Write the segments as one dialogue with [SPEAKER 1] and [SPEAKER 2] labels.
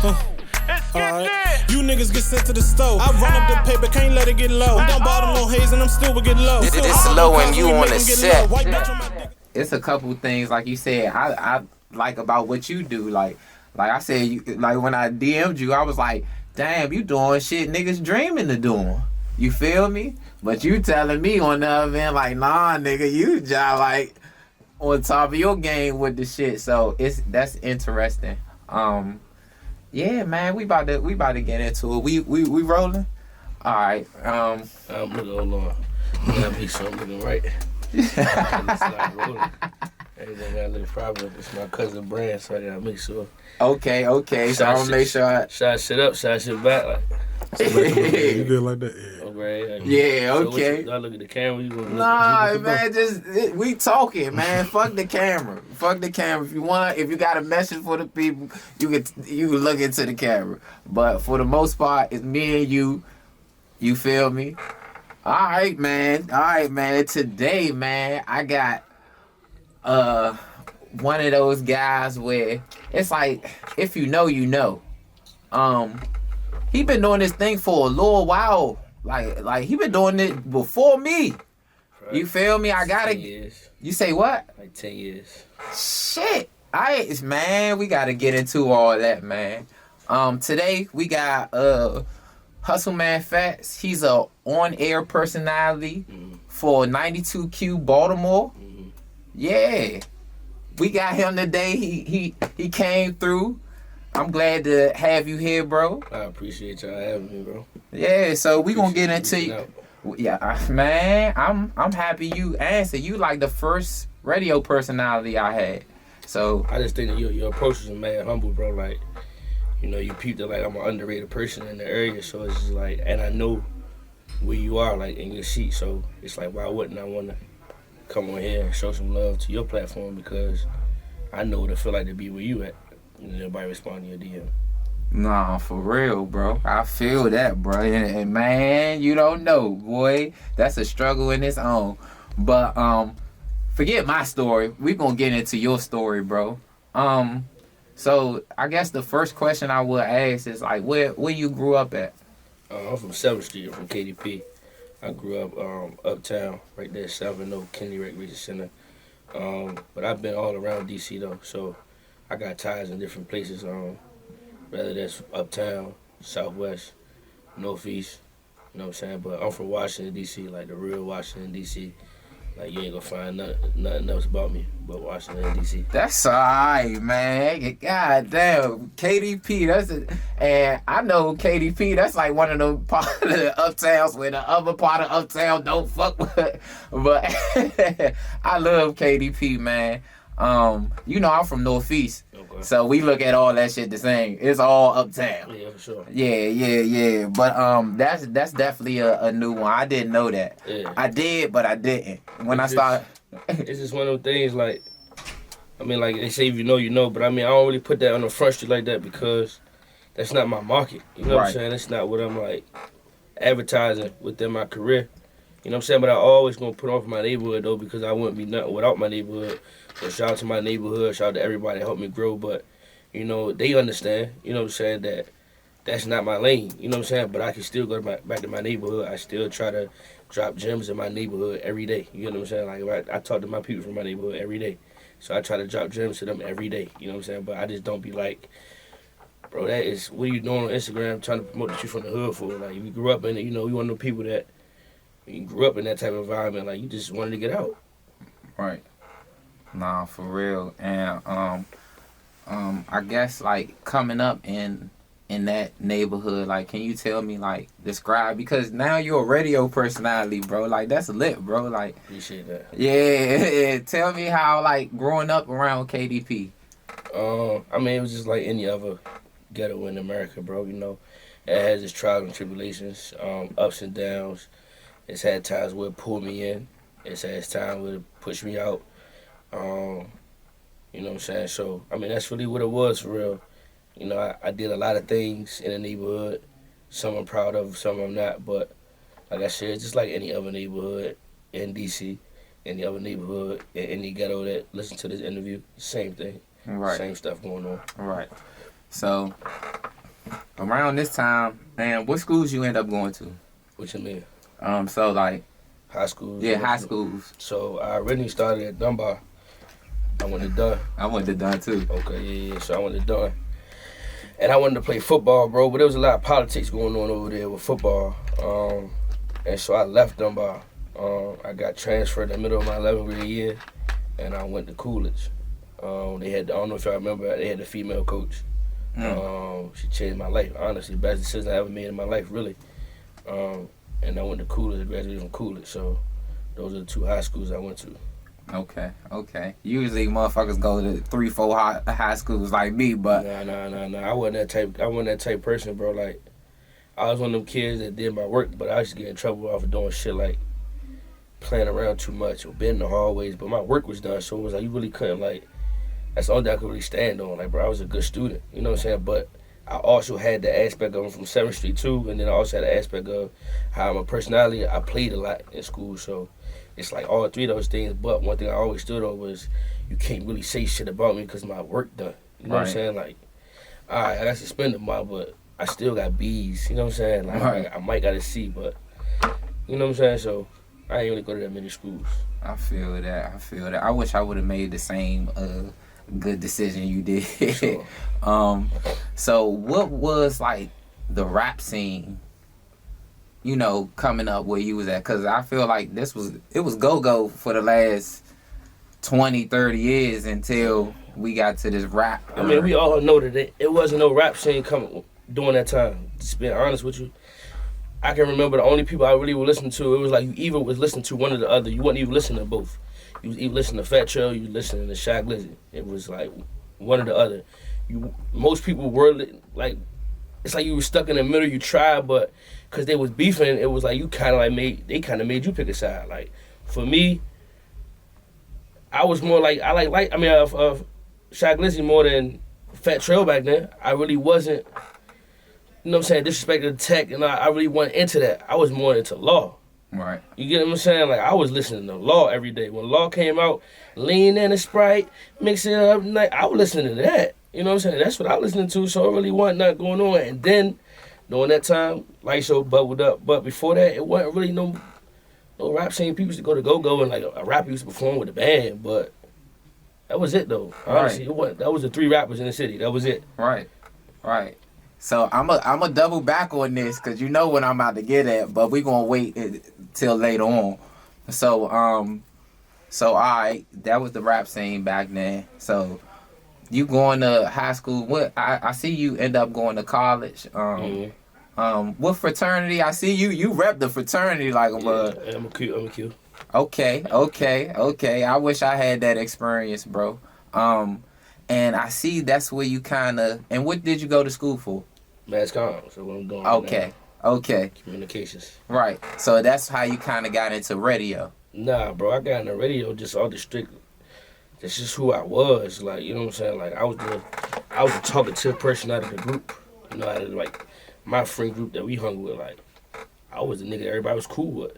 [SPEAKER 1] Alright, you niggas get sent to the stove. I run up the paper, can't let it get low. Don't bottom no haze and I'm still will get low.
[SPEAKER 2] It's low and you on the set. It's a couple things like you said. I like about what you do. Like I said, like when I DM'd you, I was like, damn, you doing shit niggas dreaming of doing. You feel me? But you telling me on the other end like, nah, nigga, you just like on top of your game with the shit. So that's interesting. Yeah, man, we about to get into it. We rolling? All right.
[SPEAKER 3] I'm gonna go on. Gotta be something right. It's like rolling. Everything got a little problem. It's my cousin Brand, so I gotta make sure.
[SPEAKER 2] Okay. So I'm gonna make sure.
[SPEAKER 3] Shot shit up, shot shit back. Like,
[SPEAKER 4] you good like that? Yeah.
[SPEAKER 3] Okay.
[SPEAKER 2] Yeah, okay.
[SPEAKER 3] I look at the camera. You gonna
[SPEAKER 2] nah, man, we talking, man. Fuck the camera. Fuck the camera. If you got a message for the people, you can look into the camera. But for the most part, it's me and you. You feel me? All right, man. Today, man, I got one of those guys where it's like, if you know, you know. He been doing this thing for a little while. Like he been doing it before me. Right. You feel me? I gotta.
[SPEAKER 3] 10 years.
[SPEAKER 2] You say what?
[SPEAKER 3] Like 10 years.
[SPEAKER 2] Shit. Man, we gotta get into all that, man. Today we got HustlemanFatz. He's a on-air personality for 92Q Baltimore. Mm-hmm. Yeah. We got him today. He came through. I'm glad to have you here, bro.
[SPEAKER 3] I appreciate y'all having me, bro.
[SPEAKER 2] Yeah, so we gonna get into you. Yeah, man, I'm happy you answered. You like the first radio personality I had. So
[SPEAKER 3] I just think that your approach is mad humble, bro. Like, you know, you peeped that like I'm an underrated person in the area, so it's just like, and I know where you are, like in your seat. So it's like, why wouldn't I want to come on here and show some love to your platform, because I know what it feel like to be where you at. And nobody respond to your DM.
[SPEAKER 2] Nah, for real, bro. I feel that, bro. And man, you don't know, boy. That's a struggle in its own. But forget my story. We gonna get into your story, bro. So I guess the first question I would ask is like, where you grew up at?
[SPEAKER 3] I'm from 7th Street. I'm from KDP. I grew up uptown, right there, 7 Kennedy Recreation Center. But I've been all around DC though, so I got ties in different places, whether that's uptown, southwest, northeast, you know what I'm saying? But I'm from Washington, D.C., like the real Washington, D.C. Like, you ain't gonna find nothing else about me but Washington, D.C.
[SPEAKER 2] That's all right, man. God damn, KDP, and I know KDP, that's like one of the part of the uptowns where the other part of uptown don't fuck with. But I love KDP, man. You know, I'm from Northeast, okay. So we look at all that shit the same. It's all uptown.
[SPEAKER 3] Yeah, for sure.
[SPEAKER 2] Yeah. But that's definitely a new one. I didn't know that.
[SPEAKER 3] Yeah.
[SPEAKER 2] I did, but I didn't.
[SPEAKER 3] It's just one of those things. Like, I mean, like they say, if you know, you know. But I mean, I don't really put that on the front street like that because that's not my market. You know what I'm saying? That's not what I'm like advertising within my career. You know what I'm saying? But I always gonna put on for my neighborhood though, because I wouldn't be nothing without my neighborhood. So shout out to my neighborhood, shout out to everybody that helped me grow. But, you know, they understand, you know what I'm saying, that that's not my lane. You know what I'm saying? But I can still go back to my neighborhood. I still try to drop gems in my neighborhood every day. You know what I'm saying? Like, I talk to my people from my neighborhood every day. So I try to drop gems to them every day. You know what I'm saying? But I just don't be like, bro, that is, what are you doing on Instagram trying to promote that you from the hood for? Like, we grew up in it, you know, we one of the people that, you grew up in that type of environment, like, you just wanted to get out.
[SPEAKER 2] Right. Nah, for real. And I guess like coming up in that neighborhood, like, can you tell me, like, describe, because now you're a radio personality, bro. Like, that's lit, bro. Like,
[SPEAKER 3] appreciate that.
[SPEAKER 2] Yeah. Tell me how, like, growing up around KDP.
[SPEAKER 3] I mean, it was just like any other ghetto in America, bro. You know, it has its trials and tribulations, ups and downs. It's had times where it pulled me in. It's had times where it pushed me out. You know what I'm saying? So, I mean, that's really what it was for real. You know, I did a lot of things in the neighborhood. Some I'm proud of, some I'm not. But like I said, just like any other neighborhood in D.C., any other neighborhood in any ghetto that listen to this interview, same thing.
[SPEAKER 2] Right.
[SPEAKER 3] Same stuff going on.
[SPEAKER 2] Right. So, around this time, man, what schools you end up going to?
[SPEAKER 3] What you mean?
[SPEAKER 2] So like
[SPEAKER 3] high schools.
[SPEAKER 2] Yeah, high schools.
[SPEAKER 3] So I originally started at Dunbar. I went to Dunn.
[SPEAKER 2] I went to Dunn too.
[SPEAKER 3] Okay, yeah. So I went to Dunn. And I wanted to play football, bro, but there was a lot of politics going on over there with football. And so I left Dunbar. I got transferred in the middle of my 11th grade year, and I went to Coolidge. They had, I don't know if y'all remember, they had a female coach. She changed my life, honestly. Best decision I ever made in my life, really. And I went to Coolidge, graduated from Coolidge. So those are the 2 high schools I went to.
[SPEAKER 2] Okay. Usually motherfuckers go to 3-4 high schools like me, but
[SPEAKER 3] Nah. I wasn't that type person, bro. Like, I was one of them kids that did my work, but I used to get in trouble off of doing shit like playing around too much or being in the hallways. But my work was done, so it was like you really couldn't, like, that's the only thing I could really stand on. Like, bro, I was a good student, you know what I'm saying? But I also had the aspect of from 7th Street too, and then I also had the aspect of how I'm a personality. I played a lot in school, so it's like all 3 of those things. But one thing I always stood on was you can't really say shit about me because my work done. You know what I'm saying? Like, all right, I got suspended, but I still got B's. You know what I'm saying? Like, I might got a C, but you know what I'm saying? So I ain't really go to that many schools.
[SPEAKER 2] I feel that. I wish I would have made the same good decision you did.
[SPEAKER 3] Sure.
[SPEAKER 2] So what was like the rap scene, you know, coming up where you was at? Because I feel like it was go-go for the last 20, 30 years until we got to this rap.
[SPEAKER 3] I mean, we all know that it wasn't no rap scene coming during that time. Just being honest with you, I can remember the only people I really would listen to, it was like you either was listening to one or the other. You wasn't even listening to both. You was either listening to Fat Trel, you was listening to Shy Glizzy. It was like one or the other. Most people were like, it's like you were stuck in the middle. You tried, but because they was beefing, it was like you kind of like made you pick a side. Like for me, I was more like Shy Glizzy more than Fat Trel back then. I really wasn't, you know what I'm saying, disrespecting the tech, and I really wasn't into that. I was more into Law.
[SPEAKER 2] Right.
[SPEAKER 3] You get what I'm saying? Like, I was listening to Law every day. When Law came out, lean in a Sprite, mix it up, like, I was listening to that. You know what I'm saying? That's what I was listening to, so I really wasn't nothing going on. And then, during that time, LightShow bubbled up. But before that, it wasn't really no rap scene. People used to go to Go-Go and, like, a rapper used to perform with a band, but that was it, though. Honestly, that was the 3 rappers in the city. That was it.
[SPEAKER 2] Right. So I'm a double back on this because you know what I'm about to get at, but we gonna wait till later on. So all right, that was the rap scene back then. So you going to high school? What I see you end up going to college. What fraternity? I see you rep the fraternity like a bud.
[SPEAKER 3] Yeah, I'm a Q.
[SPEAKER 2] Okay. I wish I had that experience, bro. And I see that's where you kind of. And what did you go to school for?
[SPEAKER 3] Mass comm, so what I'm doing
[SPEAKER 2] Okay.
[SPEAKER 3] Communications.
[SPEAKER 2] Right. So that's how you kind of got into radio.
[SPEAKER 3] Nah, bro, I got into radio just all the strict. That's just who I was. Like, you know what I'm saying? Like, I was the talkative person out of the group. You know, out of, like, my friend group that we hung with. Like, I was the nigga that everybody was cool with.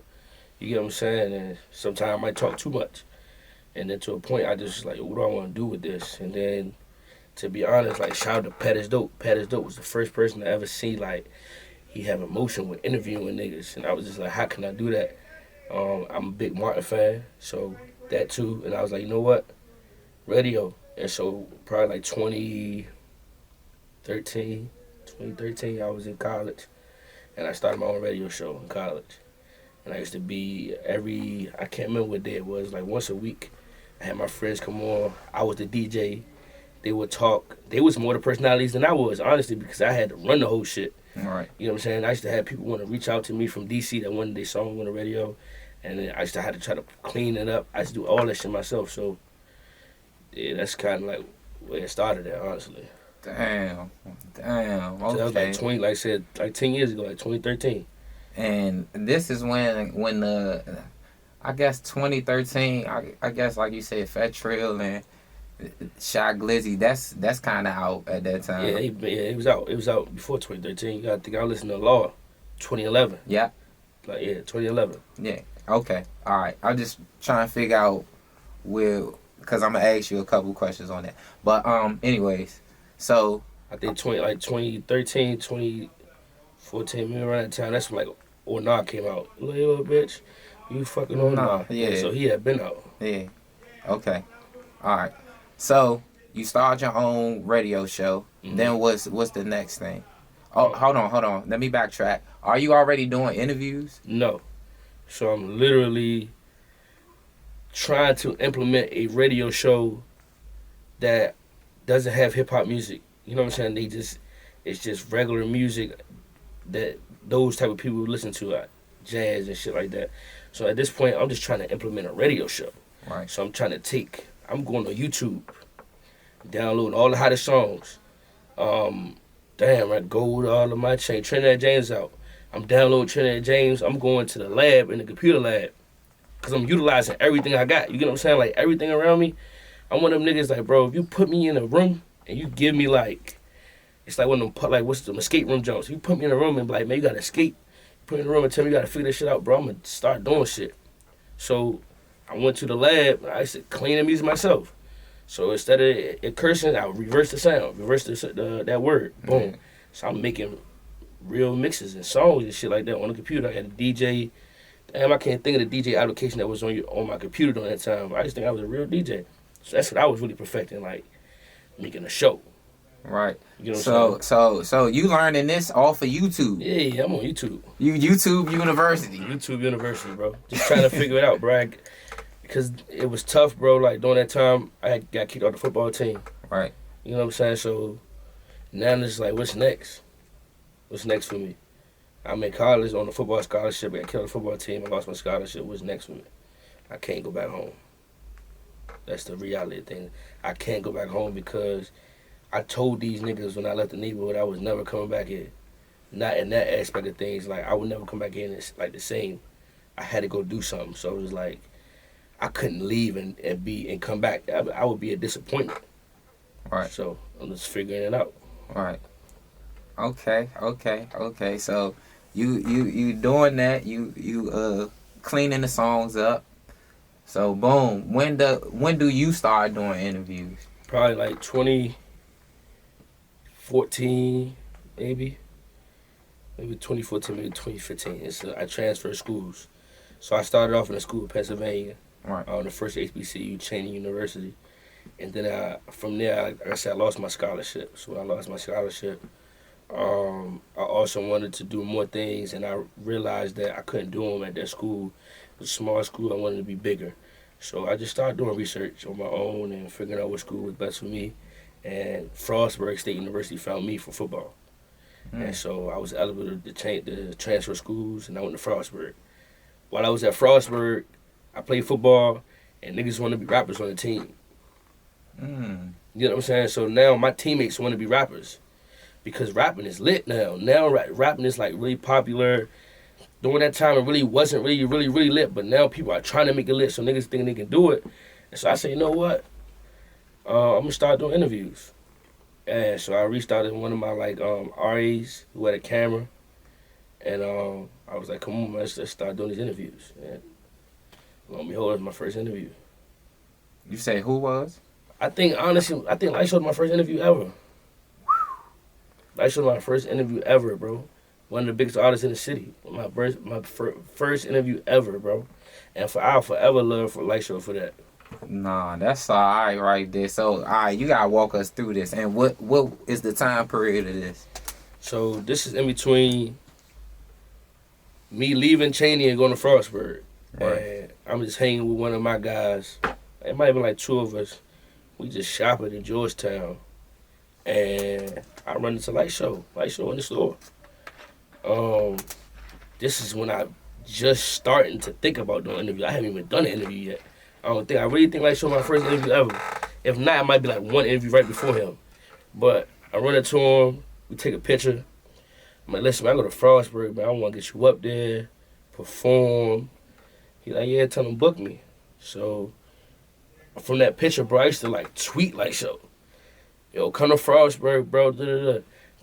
[SPEAKER 3] You get what I'm saying? And sometimes I might talk too much. And then to a point, I just, like, what do I want to do with this? And then, to be honest, like, shout out to Pat is Dope. Pat is Dope was the first person I ever see, like, he have emotion with interviewing niggas. And I was just like, how can I do that? I'm a big Martin fan, so that too. And I was like, you know what? Radio. And so probably like 2013, I was in college. And I started my own radio show in college. And I used to be I can't remember what day it was, like once a week. I had my friends come on. I was the DJ. They would talk. They was more the personalities than I was, honestly, because I had to run the whole shit.
[SPEAKER 2] Right.
[SPEAKER 3] You know what I'm saying? I used to have people want to reach out to me from DC that wanted their song on the radio. And then I used to have to try to clean it up. I used to do all that shit myself. So, yeah, that's kind of like where it started at, honestly.
[SPEAKER 2] Damn. Okay.
[SPEAKER 3] So that was like 20, like I said, like 10 years ago, like 2013.
[SPEAKER 2] And this is when I guess 2013, I guess like you said, Fat Trel and Shy Glizzy, that's kind of out at that time.
[SPEAKER 3] Yeah, it was out. It was out before 2013. You got to think I listened to Law, 2011.
[SPEAKER 2] Yeah.
[SPEAKER 3] Like, yeah, 2011.
[SPEAKER 2] Yeah. Okay. All right. I'm just trying to figure out where, because I'm going to ask you a couple questions on that. But anyways, so.
[SPEAKER 3] I think 2013, 2014, maybe around that time. That's when like Nah came out. Little bitch, you fucking on Nah.
[SPEAKER 2] Yeah.
[SPEAKER 3] So he had been out.
[SPEAKER 2] Yeah. Okay. All right. So you start your own radio show. Mm-hmm. Then what's the next thing? Oh, hold on. Let me backtrack. Are you already doing interviews?
[SPEAKER 3] No. So I'm literally trying to implement a radio show that doesn't have hip hop music. You know what I'm saying? It's just regular music that those type of people listen to, jazz and shit like that. So at this point, I'm just trying to implement a radio show.
[SPEAKER 2] Right.
[SPEAKER 3] So I'm going on YouTube, downloading all the hottest songs. I go to all of my chain. Trinidad James out. I'm downloading Trinidad James. I'm going to the lab, in the computer lab, because I'm utilizing everything I got. You get what I'm saying? Like, everything around me. I'm one of them niggas like, bro, if you put me in a room and you give me like, it's like one of them, like, what's the escape room jumps. You put me in a room and be like, man, you gotta escape. Put me in a room and tell me you gotta figure this shit out, bro. I'm gonna start doing shit. So I went to the lab. I used to clean the music myself. So instead of it cursing, I reverse the sound, that word. Boom. Mm-hmm. So I'm making real mixes and songs and shit like that on the computer. I had a DJ. Damn, I can't think of the DJ application that was on my computer during that time. I just think I was a real DJ. So that's what I was really perfecting, like making a show.
[SPEAKER 2] Right.
[SPEAKER 3] You know what
[SPEAKER 2] so you learning this off of YouTube?
[SPEAKER 3] Yeah, I'm on YouTube.
[SPEAKER 2] YouTube University.
[SPEAKER 3] YouTube University, bro. Just trying to figure it out, bro. Because it was tough, bro. Like, during that time, I got kicked off the football team.
[SPEAKER 2] Right.
[SPEAKER 3] You know what I'm saying? So now it's like, what's next? What's next for me? I'm in college on a football scholarship. I got kicked off the football team. I lost my scholarship. What's next for me? I can't go back home. That's the reality thing. I can't go back home because I told these niggas when I left the neighborhood I was never coming back here. Not in that aspect of things. Like, I would never come back in and like the same. I had to go do something. So it was like, I couldn't leave and come back. I would be a disappointment.
[SPEAKER 2] Right.
[SPEAKER 3] So I'm just figuring it out.
[SPEAKER 2] Right. Okay. So you doing that? You cleaning the songs up. So boom. When do you start doing interviews?
[SPEAKER 3] Probably like 2014, maybe 2014, maybe 2015. I transferred schools. So I started off in a school in Pennsylvania.
[SPEAKER 2] Right.
[SPEAKER 3] The first HBCU, Cheney University. And then from there, like I said, I lost my scholarship. So when I lost my scholarship, I also wanted to do more things, and I realized that I couldn't do them at that school. It was a small school. I wanted to be bigger. So I just started doing research on my own and figuring out what school was best for me. And Frostburg State University found me for football. And so I was eligible to transfer schools, and I went to Frostburg. While I was at Frostburg, I played football, and niggas want to be rappers on the team. You know what I'm saying? So now my teammates want to be rappers because rapping is lit now. Now rapping is like really popular. During that time, it really wasn't really lit, but now people are trying to make it lit, so niggas think they can do it. And so I said, you know what? I'm going to start doing interviews. And so I reached out to one of my RAs who had a camera, and I was like, come on, man, let's start doing these interviews. And lo and behold, it was my first interview.
[SPEAKER 2] You say who was?
[SPEAKER 3] Honestly, LightShow was my first interview ever. LightShow was my first interview ever, bro. One of the biggest artists in the city. My first interview ever, bro. And I'll forever love for LightShow for that.
[SPEAKER 2] Nah, that's all right right there. So, all right, you gotta walk us through this. And what is the time period of this?
[SPEAKER 3] So this is in between me leaving Cheney and going to Frostburg. Right. And I'm just hanging with one of my guys. It might have been like two of us. We just shopping in Georgetown. And I run into LightShow in the store. This is when I just starting to think about doing an interview. I haven't even done an interview yet. I really think LightShow my first interview ever. If not, it might be like one interview right before him. But I run into him, we take a picture. I'm like, listen, man, I go to Frostburg, man, I want to get you up there, perform. He's like, yeah, tell him book me. So from that picture, bro, I used to like tweet LightShow. Yo, come to Frostburg, bro,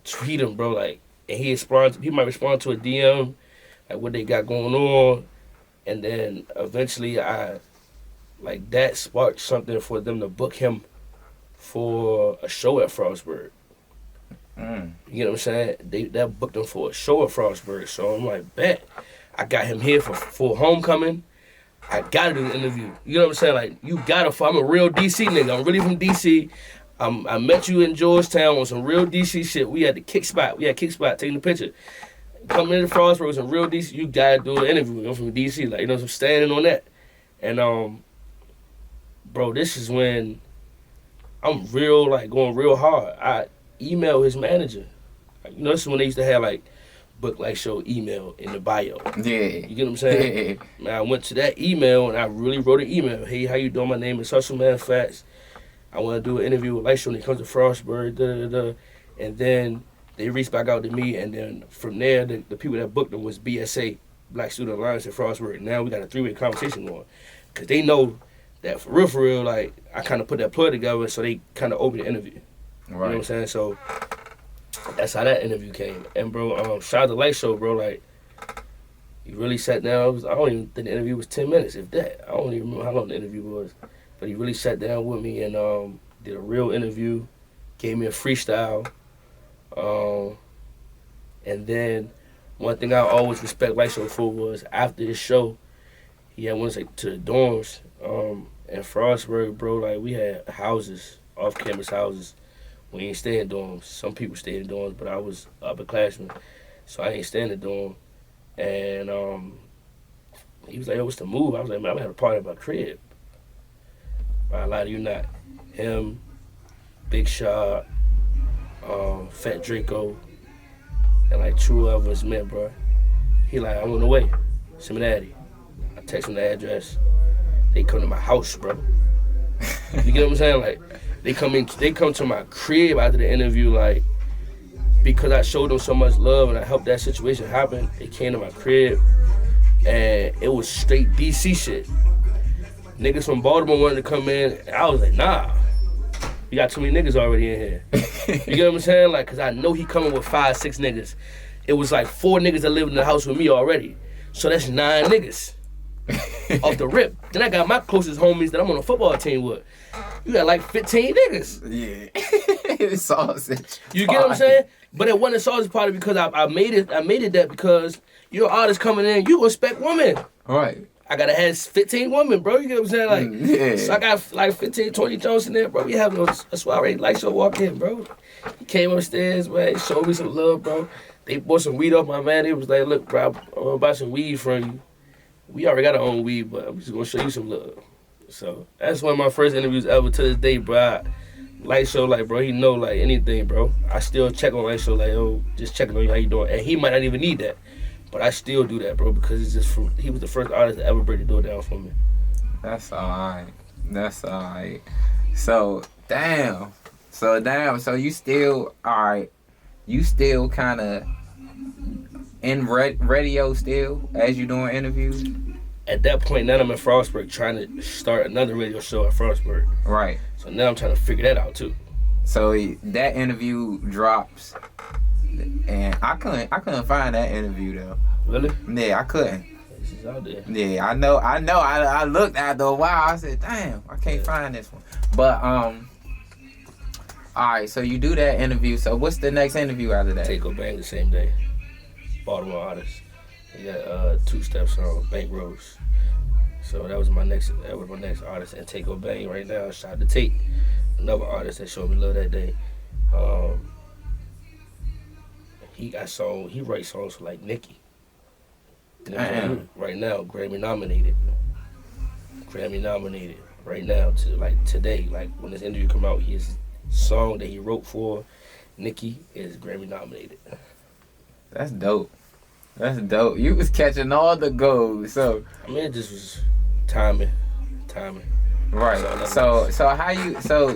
[SPEAKER 3] tweet him, bro, like, and he might respond to a DM, like what they got going on. And then eventually that sparked something for them to book him for a show at Frostburg. You get what I'm saying? That booked him for a show at Frostburg. So I'm like, bet. I got him here for homecoming. I gotta do the interview. You know what I'm saying? Like, you gotta. I'm a real DC nigga. I'm really from DC. I met you in Georgetown on some real DC shit. We had the kick spot. Taking the picture. Coming into Frostburg with some real DC. You gotta do an interview. I'm from DC. Like, you know, I'm standing on that. And bro, this is when I'm going real hard. I email his manager. You know, this is when they used to have like book LightShow email in the bio.
[SPEAKER 2] Yeah.
[SPEAKER 3] You get what I'm saying? Yeah. Man, I went to that email and I really wrote an email. Hey, how you doing? My name is HustlemanFatz. I want to do an interview with LightShow when it comes to Frostburg. And then they reached back out to me, and then from there, the people that booked them was BSA, Black Student Alliance at Frostburg. Now we got a 3-way conversation going, cause they know that for real, like I kind of put that plug together, so they kind of opened the interview. Right. You know what I'm saying? So that's how that interview came. And bro, shout out to LightShow, bro. Like, he really sat down. I don't even think the interview was 10 minutes, if that. I don't even remember how long the interview was. But he really sat down with me and did a real interview, gave me a freestyle. And then one thing I always respect LightShow for was after his show, he had one to the dorms. In Frostburg, bro, like we had houses, off-campus houses. We ain't stay in dorms. Some people stay in dorms, but I was upperclassman, so I ain't stay in the dorm. And he was like, "Yo, what's the move?" I was like, "Man, I'm gonna have a party at my crib." I lie to you not. Him, Big Shot, Fat Draco, and like 2 of us met, bro. He like, "I'm on the way. Send me the Addy." I text him the address. They come to my house, bro. You get what I'm saying? Like, they come to my crib after the interview, like, because I showed them so much love and I helped that situation happen. They came to my crib, and it was straight DC shit. Niggas from Baltimore wanted to come in, and I was like, nah. You got too many niggas already in here. You get what I'm saying? Like, cause I know he coming with 5, 6 niggas. It was like 4 niggas that lived in the house with me already. So that's 9 niggas. Off the rip. Then I got my closest homies that I'm on a football team with. You got like 15 niggas.
[SPEAKER 2] Yeah. It's sausage.
[SPEAKER 3] You get what I'm saying? But it wasn't a sausage party because I made it that because you're an artist coming in, you expect women.
[SPEAKER 2] Right.
[SPEAKER 3] I gotta have 15 women, bro. You get what I'm saying? Like,
[SPEAKER 2] yeah.
[SPEAKER 3] So I got like 15, 20 Jones in there, bro. We having a soiree. LightShow walk in, bro. He came upstairs, man. He showed me some love, bro. They bought some weed off my man. They was like, look, bro, I'm gonna buy some weed from you. We already got our own weed, but I'm just gonna show you some love. So that's one of my first interviews ever to this day, bro. LightShow, like, bro, he know like anything, bro. I still check on LightShow, like, yo, just checking on you, how you doing. And he might not even need that, but I still do that, bro, because it's just he was the first artist to ever break the door down for me.
[SPEAKER 2] That's alright. That's alright. So damn. So you still alright. You still kind of in radio still as you doing interviews?
[SPEAKER 3] At that point, now I'm in Frostburg trying to start another radio show at Frostburg.
[SPEAKER 2] Right.
[SPEAKER 3] So now I'm trying to figure that out too.
[SPEAKER 2] So that interview drops, and I couldn't find that interview though.
[SPEAKER 3] Really?
[SPEAKER 2] Yeah, I couldn't.
[SPEAKER 3] This is out there.
[SPEAKER 2] Yeah, I know. I looked after a while. I said, damn, I can't find this one. But all right. So you do that interview. So what's the next interview after that?
[SPEAKER 3] Take Bang the same day. Baltimore artist. He got 2 steps on Bank Rose. So that was my next artist. And Take Bang right now. Shout out to Tate, another artist that showed me love that day. He writes songs for like Nicki. Right now, Grammy nominated right now to like today. Like when this interview come out, his song that he wrote for Nicki is Grammy nominated.
[SPEAKER 2] That's dope. You was catching all the goals. So
[SPEAKER 3] I mean, it just was timing.
[SPEAKER 2] Right. So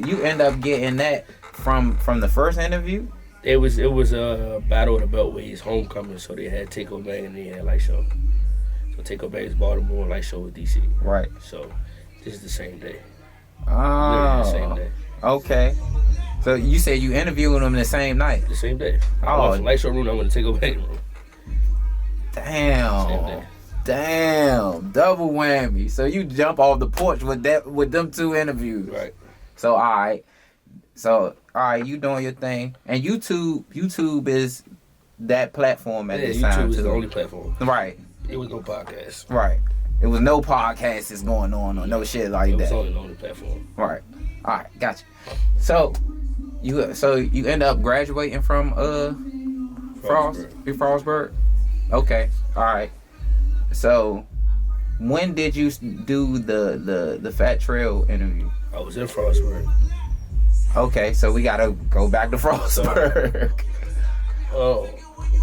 [SPEAKER 2] you end up getting that from the first interview?
[SPEAKER 3] It was a battle of the Beltway's homecoming, so they had Take Bang and they had LightShow. So Take Bang is Baltimore and LightShow was DC. Right. So this is the same day.
[SPEAKER 2] Oh.
[SPEAKER 3] The same day.
[SPEAKER 2] Okay. So you said you interviewing them the same night?
[SPEAKER 3] The same day. I went from LightShow room, I went to Take Bang room.
[SPEAKER 2] Damn. Double whammy. So you jump off the porch with them 2 interviews.
[SPEAKER 3] Right.
[SPEAKER 2] So all right. So, all right, you doing your thing. And YouTube is that platform at this time,
[SPEAKER 3] YouTube is
[SPEAKER 2] too.
[SPEAKER 3] the only platform.
[SPEAKER 2] Right.
[SPEAKER 3] It was no podcast.
[SPEAKER 2] Right. It was no podcasts that's going on or no shit like that.
[SPEAKER 3] It was only the only platform.
[SPEAKER 2] Right. All right, gotcha. So, you end up graduating from Frostburg? Okay. All right. So, when did you do the Fat Trel interview?
[SPEAKER 3] I was in Frostburg.
[SPEAKER 2] Okay, so we gotta go back to Frostburg.
[SPEAKER 3] Oh,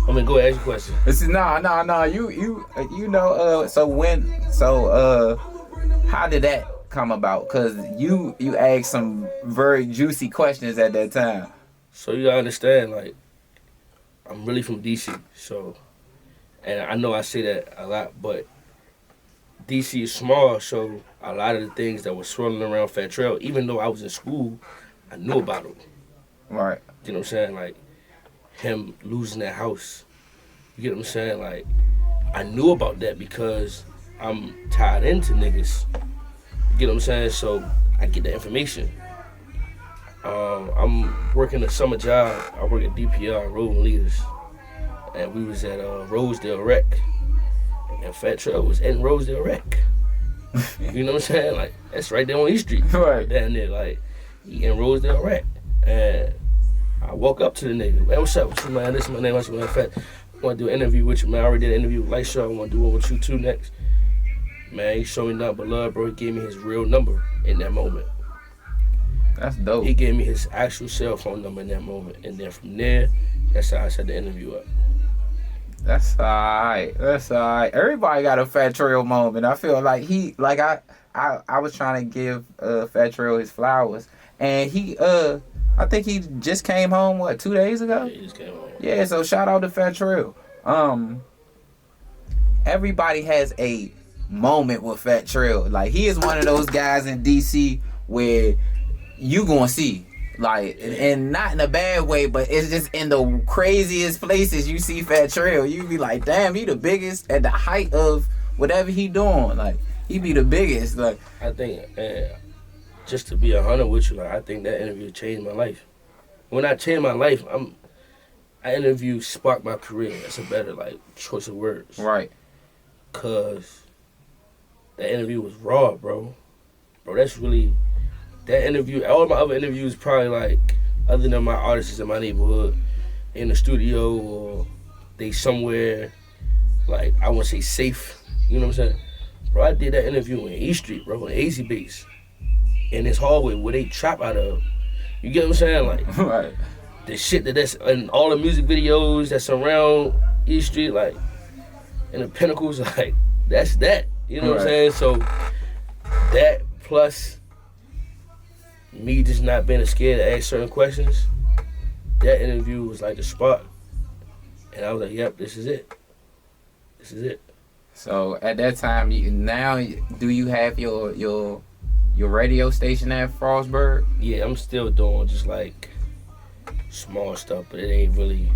[SPEAKER 3] I mean, go ahead, ask your question.
[SPEAKER 2] This is no. You know. So how did that come about? Cause you asked some very juicy questions at that time.
[SPEAKER 3] So you gotta understand, like, I'm really from DC, so, and I know I say that a lot, but DC is small, so a lot of the things that were swirling around Fat Trel, even though I was in school, I knew about them.
[SPEAKER 2] Right.
[SPEAKER 3] You know what I'm saying? Like, him losing that house. You get what I'm saying? Like, I knew about that because I'm tied into niggas. You get what I'm saying? So I get the information. I'm working a summer job. I work at DPR, Road and Leaders. And we was at Rosedale Rec. And Fat Trel was in Rosedale Rec. You know what I'm saying? Like, that's right there on East Street.
[SPEAKER 2] Right.
[SPEAKER 3] Down there, like, he in Rosedale Rec. And I walk up to the nigga. Man, what's up with you, man? This is my name. HustlemanFatz. I want to do an interview with you, man. I already did an interview with LightShow. I want to do one with you, too, next. Man, he showed me nothing but love, bro. He gave me his real number in that moment.
[SPEAKER 2] That's dope.
[SPEAKER 3] He gave me his actual cell phone number in that moment. And then from there, that's how I set the interview up.
[SPEAKER 2] That's alright. Everybody got a Fat Trel moment. I feel like I was trying to give Fat Trel his flowers. And I think he just came home, 2 days ago?
[SPEAKER 3] Yeah, he just came home.
[SPEAKER 2] Yeah, so shout out to Fat Trel. Everybody has a moment with Fat Trel. Like, he is one of those guys in DC where you gonna see. Like, and not in a bad way, but it's just in the craziest places you see Fat Trel. You be like, damn, he the biggest at the height of whatever he doing. Like, he be the biggest. Like,
[SPEAKER 3] I think, just to be 100 with you, like, I think that interview changed my life. When I changed my life, I interview sparked my career. That's a better, like, choice of words.
[SPEAKER 2] Right.
[SPEAKER 3] Cause that interview was raw, bro. Bro, that's really, that interview, all my other interviews probably, like, other than my artists in my neighborhood, in the studio, or they somewhere, like, I want to say safe, you know what I'm saying? Bro, I did that interview in East Street, bro, in AZ Base, in this hallway where they trap out of. You get what I'm saying? Like,
[SPEAKER 2] right.
[SPEAKER 3] The shit that's in all the music videos that surround East Street, like, and the Pinnacles, like, that's that. You know what I'm saying? So, that plus me just not being scared to ask certain questions, that interview was like the spark. And I was like, yep, this is it. This is it.
[SPEAKER 2] So, at that time, do you have your radio station at Frostburg?
[SPEAKER 3] Yeah, I'm still doing just like small stuff, but it ain't really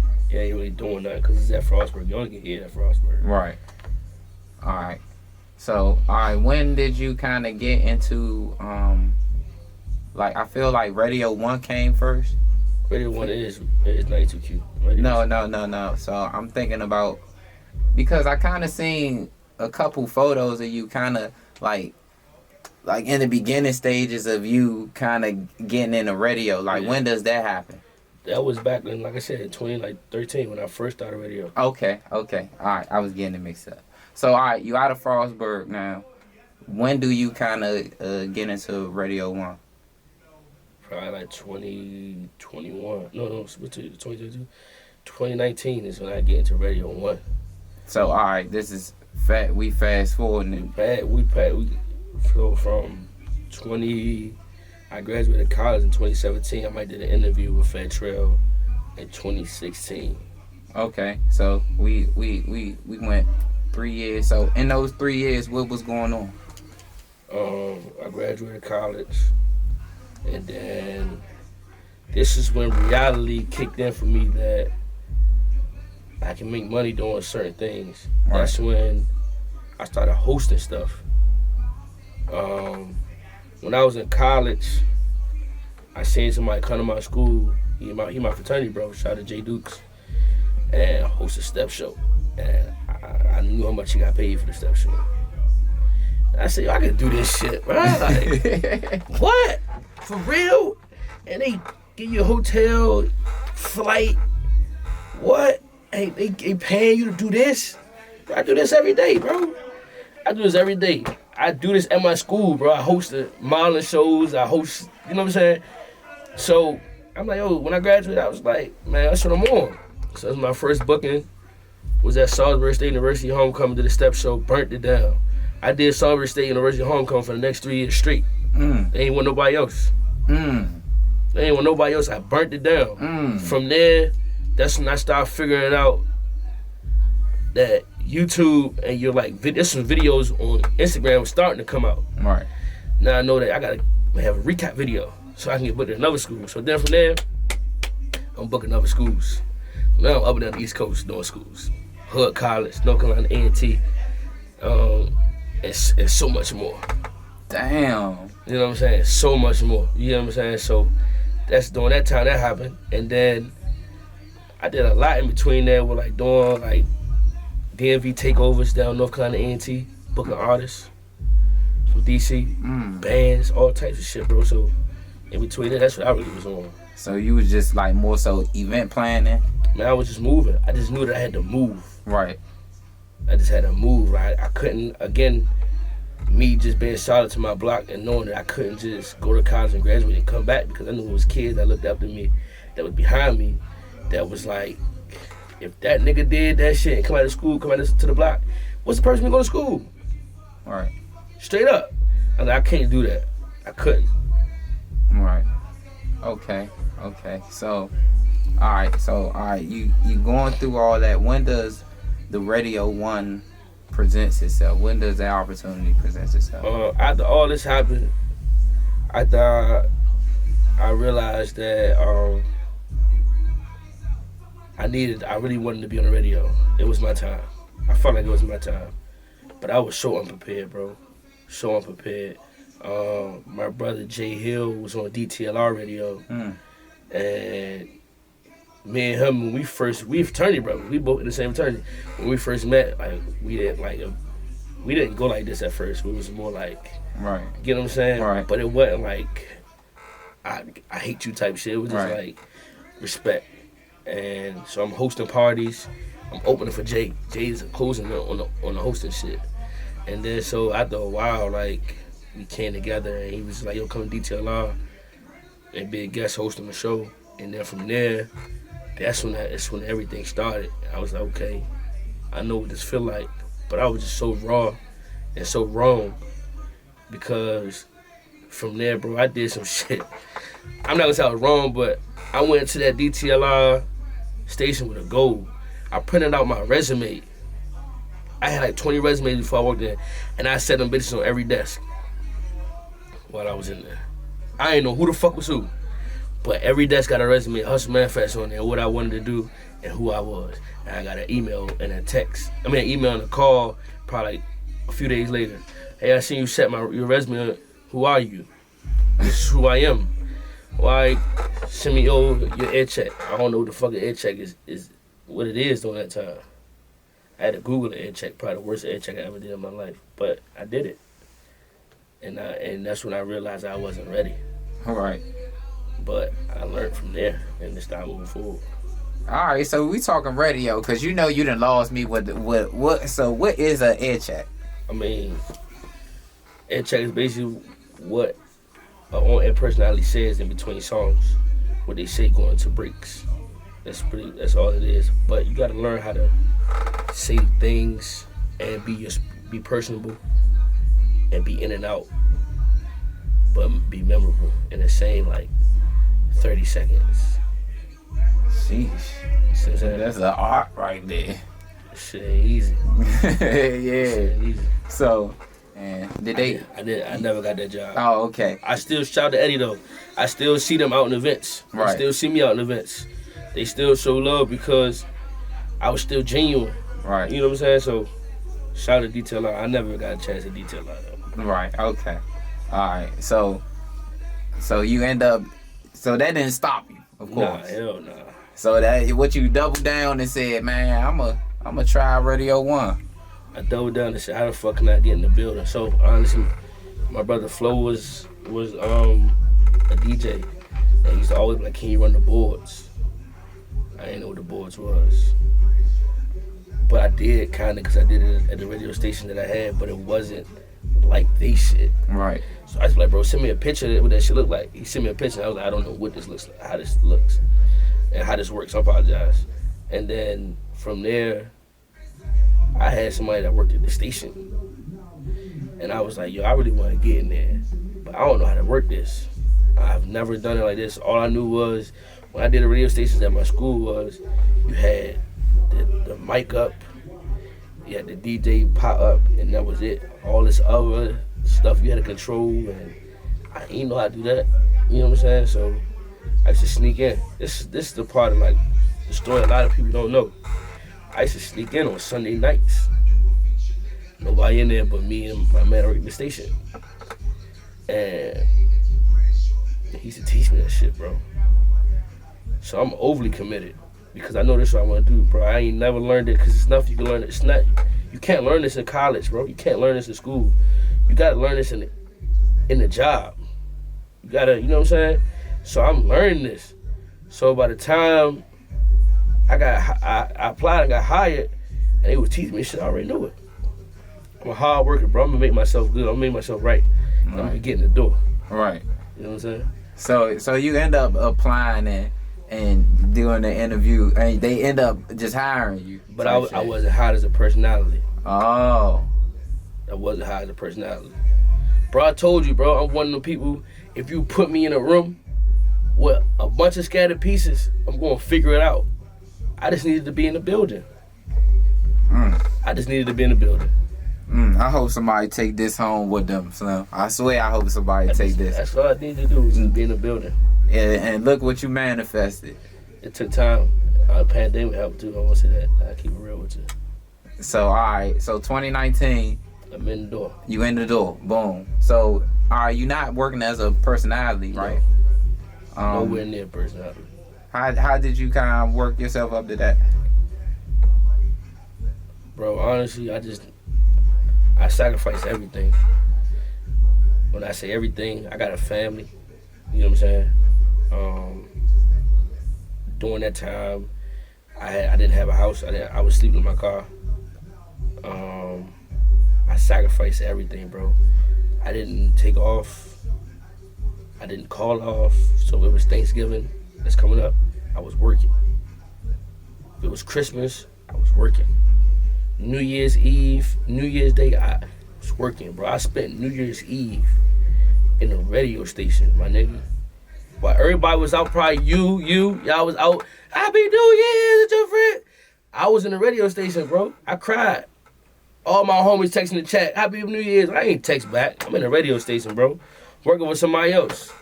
[SPEAKER 3] doing nothing because it's at Frostburg. You only can hear it at Frostburg.
[SPEAKER 2] Right. All right. So, when did you kind of get into, like, I feel like Radio 1 came first?
[SPEAKER 3] Radio 1 is 92Q.
[SPEAKER 2] No. So, I'm thinking about, because I kind of seen a couple photos of you kind of, like in the beginning stages of you kind of getting into radio. Like, when does that happen?
[SPEAKER 3] That was back in, like I said, in 2013 when I first started radio.
[SPEAKER 2] Okay. All right, I was getting it mixed up. So, all right, you out of Frostburg now. When do you kind of get into Radio 1?
[SPEAKER 3] Probably like 2021. No, what's 2022? 2019 is when I get into Radio 1.
[SPEAKER 2] So, all right, this is we fast forwarding.
[SPEAKER 3] We so from 20. I graduated college in 2017. I might did an interview with Fat Trel in 2016.
[SPEAKER 2] Okay, so we went 3 years. So in those 3 years, what was going on?
[SPEAKER 3] I graduated college, and then this is when reality kicked in for me that I can make money doing certain things. Right. That's when I started hosting stuff. When I was in college, I seen somebody come to my school. He my fraternity bro. Shout out to Jay Dukes, and host a step show. And I knew how much he got paid for the step show. And I said, yo, I can do this shit, bro. Like, what? For real? And they give you a hotel, flight. What? Hey, they paying you to do this? Bro, I do this every day, bro. I do this every day. I do this at my school, bro. I host the modeling shows. I host, you know what I'm saying? So I'm like, yo, when I graduated, I was like, man, that's what I'm on. So that's my first booking. Was at Salisbury State University homecoming to the step show, burnt it down. I did Salisbury State University homecoming for the next 3 years straight. They ain't want nobody else. They ain't want nobody else. I burnt it down. From there, that's when I started figuring out that YouTube and your like there's some videos on Instagram was starting to come out.
[SPEAKER 2] Right.
[SPEAKER 3] Now I know that I gotta have a recap video so I can get booked at another school. So then from there, I'm booking other schools. Now I'm up and down the East Coast doing schools. Hood College, North Carolina A&T, and so much more.
[SPEAKER 2] Damn.
[SPEAKER 3] You know what I'm saying? So much more. You know what I'm saying? So that's during that time that happened. And then I did a lot in between there with like doing like DMV takeovers down North Carolina A&T, booking artists from DC, bands, all types of shit, bro. So in between that, that's what I really was on.
[SPEAKER 2] So you was just like more so event planning?
[SPEAKER 3] Man, I was just moving. I just knew that I had to move.
[SPEAKER 2] Right.
[SPEAKER 3] I just had to move. I couldn't, again, me just being solid to my block and knowing that I couldn't just go to college and graduate and come back, because I knew it was kids that looked up to me, that was behind me, that was like, if that nigga did that shit and come out of school, come out to the block, what's the person gonna go to school?
[SPEAKER 2] Right.
[SPEAKER 3] Straight up. I was like, I can't do that. I couldn't.
[SPEAKER 2] Right. Okay. So, all right. You going through all that. When does the Radio 1 presents itself? When does that opportunity present itself?
[SPEAKER 3] After all this happened, I realized that I really wanted to be on the radio. It was my time. I felt like it was my time. But I was so unprepared, bro. So unprepared. My brother Jay Hill was on DTLR radio. And me and him, when we fraternity brothers. We both in the same fraternity. When we first met, like we didn't go like this at first. We was more like,
[SPEAKER 2] right.
[SPEAKER 3] You know what I'm saying?
[SPEAKER 2] Right.
[SPEAKER 3] But it wasn't like I hate you type shit. It was just like respect. And so I'm hosting parties. I'm opening for Jay. Jay's hosting on the hosting shit. And then so after a while, like we came together and he was like, yo, come to DTLR and be a guest hosting the show. And then from there, that's when everything started. I was like, okay, I know what this feel like. But I was just so raw and so wrong, because from there, bro, I did some shit. I'm not gonna say I was wrong, but I went to that DTLR station with a goal. I printed out my resume. I had like 20 resumes before I walked in, and I set them bitches on every desk while I was in there. I didn't know who the fuck was who, but every desk got a resume, HustlemanFatz on there, what I wanted to do and who I was. And I got an email and a text. An email and a call probably like a few days later. Hey, I seen you set your resume up. Who are you? This is who I am. Why send me your ed check? I don't know what the fucking ed check is what it is during that time. I had to Google the ed check, probably the worst ed check I ever did in my life. But I did it. And that's when I realized I wasn't ready.
[SPEAKER 2] All right.
[SPEAKER 3] But I learned from there and just started moving forward.
[SPEAKER 2] All right, so we talking radio, because you know you done lost me with what. So what is an ed check?
[SPEAKER 3] I mean, ed check is basically what an on-air personality says in between songs, what they say going to breaks. That's all it is. But you got to learn how to say things and be personable and be in and out, but be memorable in the same like 30 seconds.
[SPEAKER 2] Sheesh. That's an art right there.
[SPEAKER 3] Shit ain't easy.
[SPEAKER 2] Yeah.
[SPEAKER 3] Shit ain't easy.
[SPEAKER 2] So, and did they?
[SPEAKER 3] I never got that job.
[SPEAKER 2] Oh, okay.
[SPEAKER 3] I still shout to Eddie though. I still see them out in events.
[SPEAKER 2] Right.
[SPEAKER 3] They still see me out in events. They still show love because I was still genuine.
[SPEAKER 2] Right.
[SPEAKER 3] You know what I'm saying? So, shout to Detail Out. I never got a chance to Detail Out though.
[SPEAKER 2] Right. Okay. All right. So you end up So that didn't stop you, of course.
[SPEAKER 3] Nah, hell nah.
[SPEAKER 2] So that what you doubled down and said, man, I'm a try Radio 1.
[SPEAKER 3] I doubled down and said, how the fuck can I get in the building? So honestly, my brother Flo was a DJ. And he used to always be like, can you run the boards? I didn't know what the boards was. But I did kind of, because I did it at the radio station that I had, but it wasn't like they shit.
[SPEAKER 2] Right.
[SPEAKER 3] So I was like, bro, send me a picture of what that shit look like. He sent me a picture, and I was like, I don't know what this looks like, how this looks, and how this works. I apologize. And then from there, I had somebody that worked at the station. And I was like, yo, I really want to get in there, but I don't know how to work this. I've never done it like this. All I knew was, when I did the radio stations at my school was, you had the mic up, you had the DJ pop up, and that was it. All this other stuff you had to control, and I didn't know how to do that. You know what I'm saying? So I used to sneak in. This is the part of like the story a lot of people don't know. I used to sneak in on Sunday nights. Nobody in there but me and my man at the station. And he used to teach me that shit, bro. So I'm overly committed because I know this is what I want to do, bro. I ain't never learned it because it's nothing you can learn. It's not. You can't learn this in college, bro. You can't learn this in school. You gotta learn this in the job. You gotta, you know what I'm saying? So I'm learning this. So by the time I applied and got hired, and they was teaching me shit, I already knew it. I'm a hard worker, bro. I'm gonna make myself good. I'm gonna make myself right. I'm gonna get in the door.
[SPEAKER 2] Right.
[SPEAKER 3] You know what I'm saying?
[SPEAKER 2] So you end up applying and doing the interview, and they end up just hiring you.
[SPEAKER 3] But I wasn't hot as a personality.
[SPEAKER 2] Oh.
[SPEAKER 3] I wasn't hot as a personality. Bro, I told you, bro, I'm one of the people, if you put me in a room with a bunch of scattered pieces, I'm gonna figure it out. I just needed to be in the building. I just needed to be in the building.
[SPEAKER 2] I hope somebody take this home with them, Slim. I swear I hope somebody take this.
[SPEAKER 3] That's all I need to do is be in the building.
[SPEAKER 2] And look what you manifested.
[SPEAKER 3] It took time. Pandemic helped too. I want to say that. I keep it real with you.
[SPEAKER 2] So, all right. So, 2019.
[SPEAKER 3] I'm in the door.
[SPEAKER 2] You in the door. Boom. So, all right. You're not working as a personality, right?
[SPEAKER 3] No. Nowhere near personality.
[SPEAKER 2] How did you kind of work yourself up to that?
[SPEAKER 3] Bro, honestly, I sacrificed everything. When I say everything, I got a family. You know what I'm saying? During that time, I didn't have a house. I was sleeping in my car. I sacrificed everything, bro. I didn't take off. I didn't call off. So it was Thanksgiving that's coming up. I was working. If it was Christmas, I was working. New Year's Eve, New Year's Day, I was working, bro. I spent New Year's Eve in a radio station, my nigga. While everybody was out, probably y'all was out, Happy New Year, it's your friend. I was in the radio station, bro. I cried. All my homies texting the chat, Happy New Year's. I ain't text back. I'm in the radio station, bro. Working with somebody else.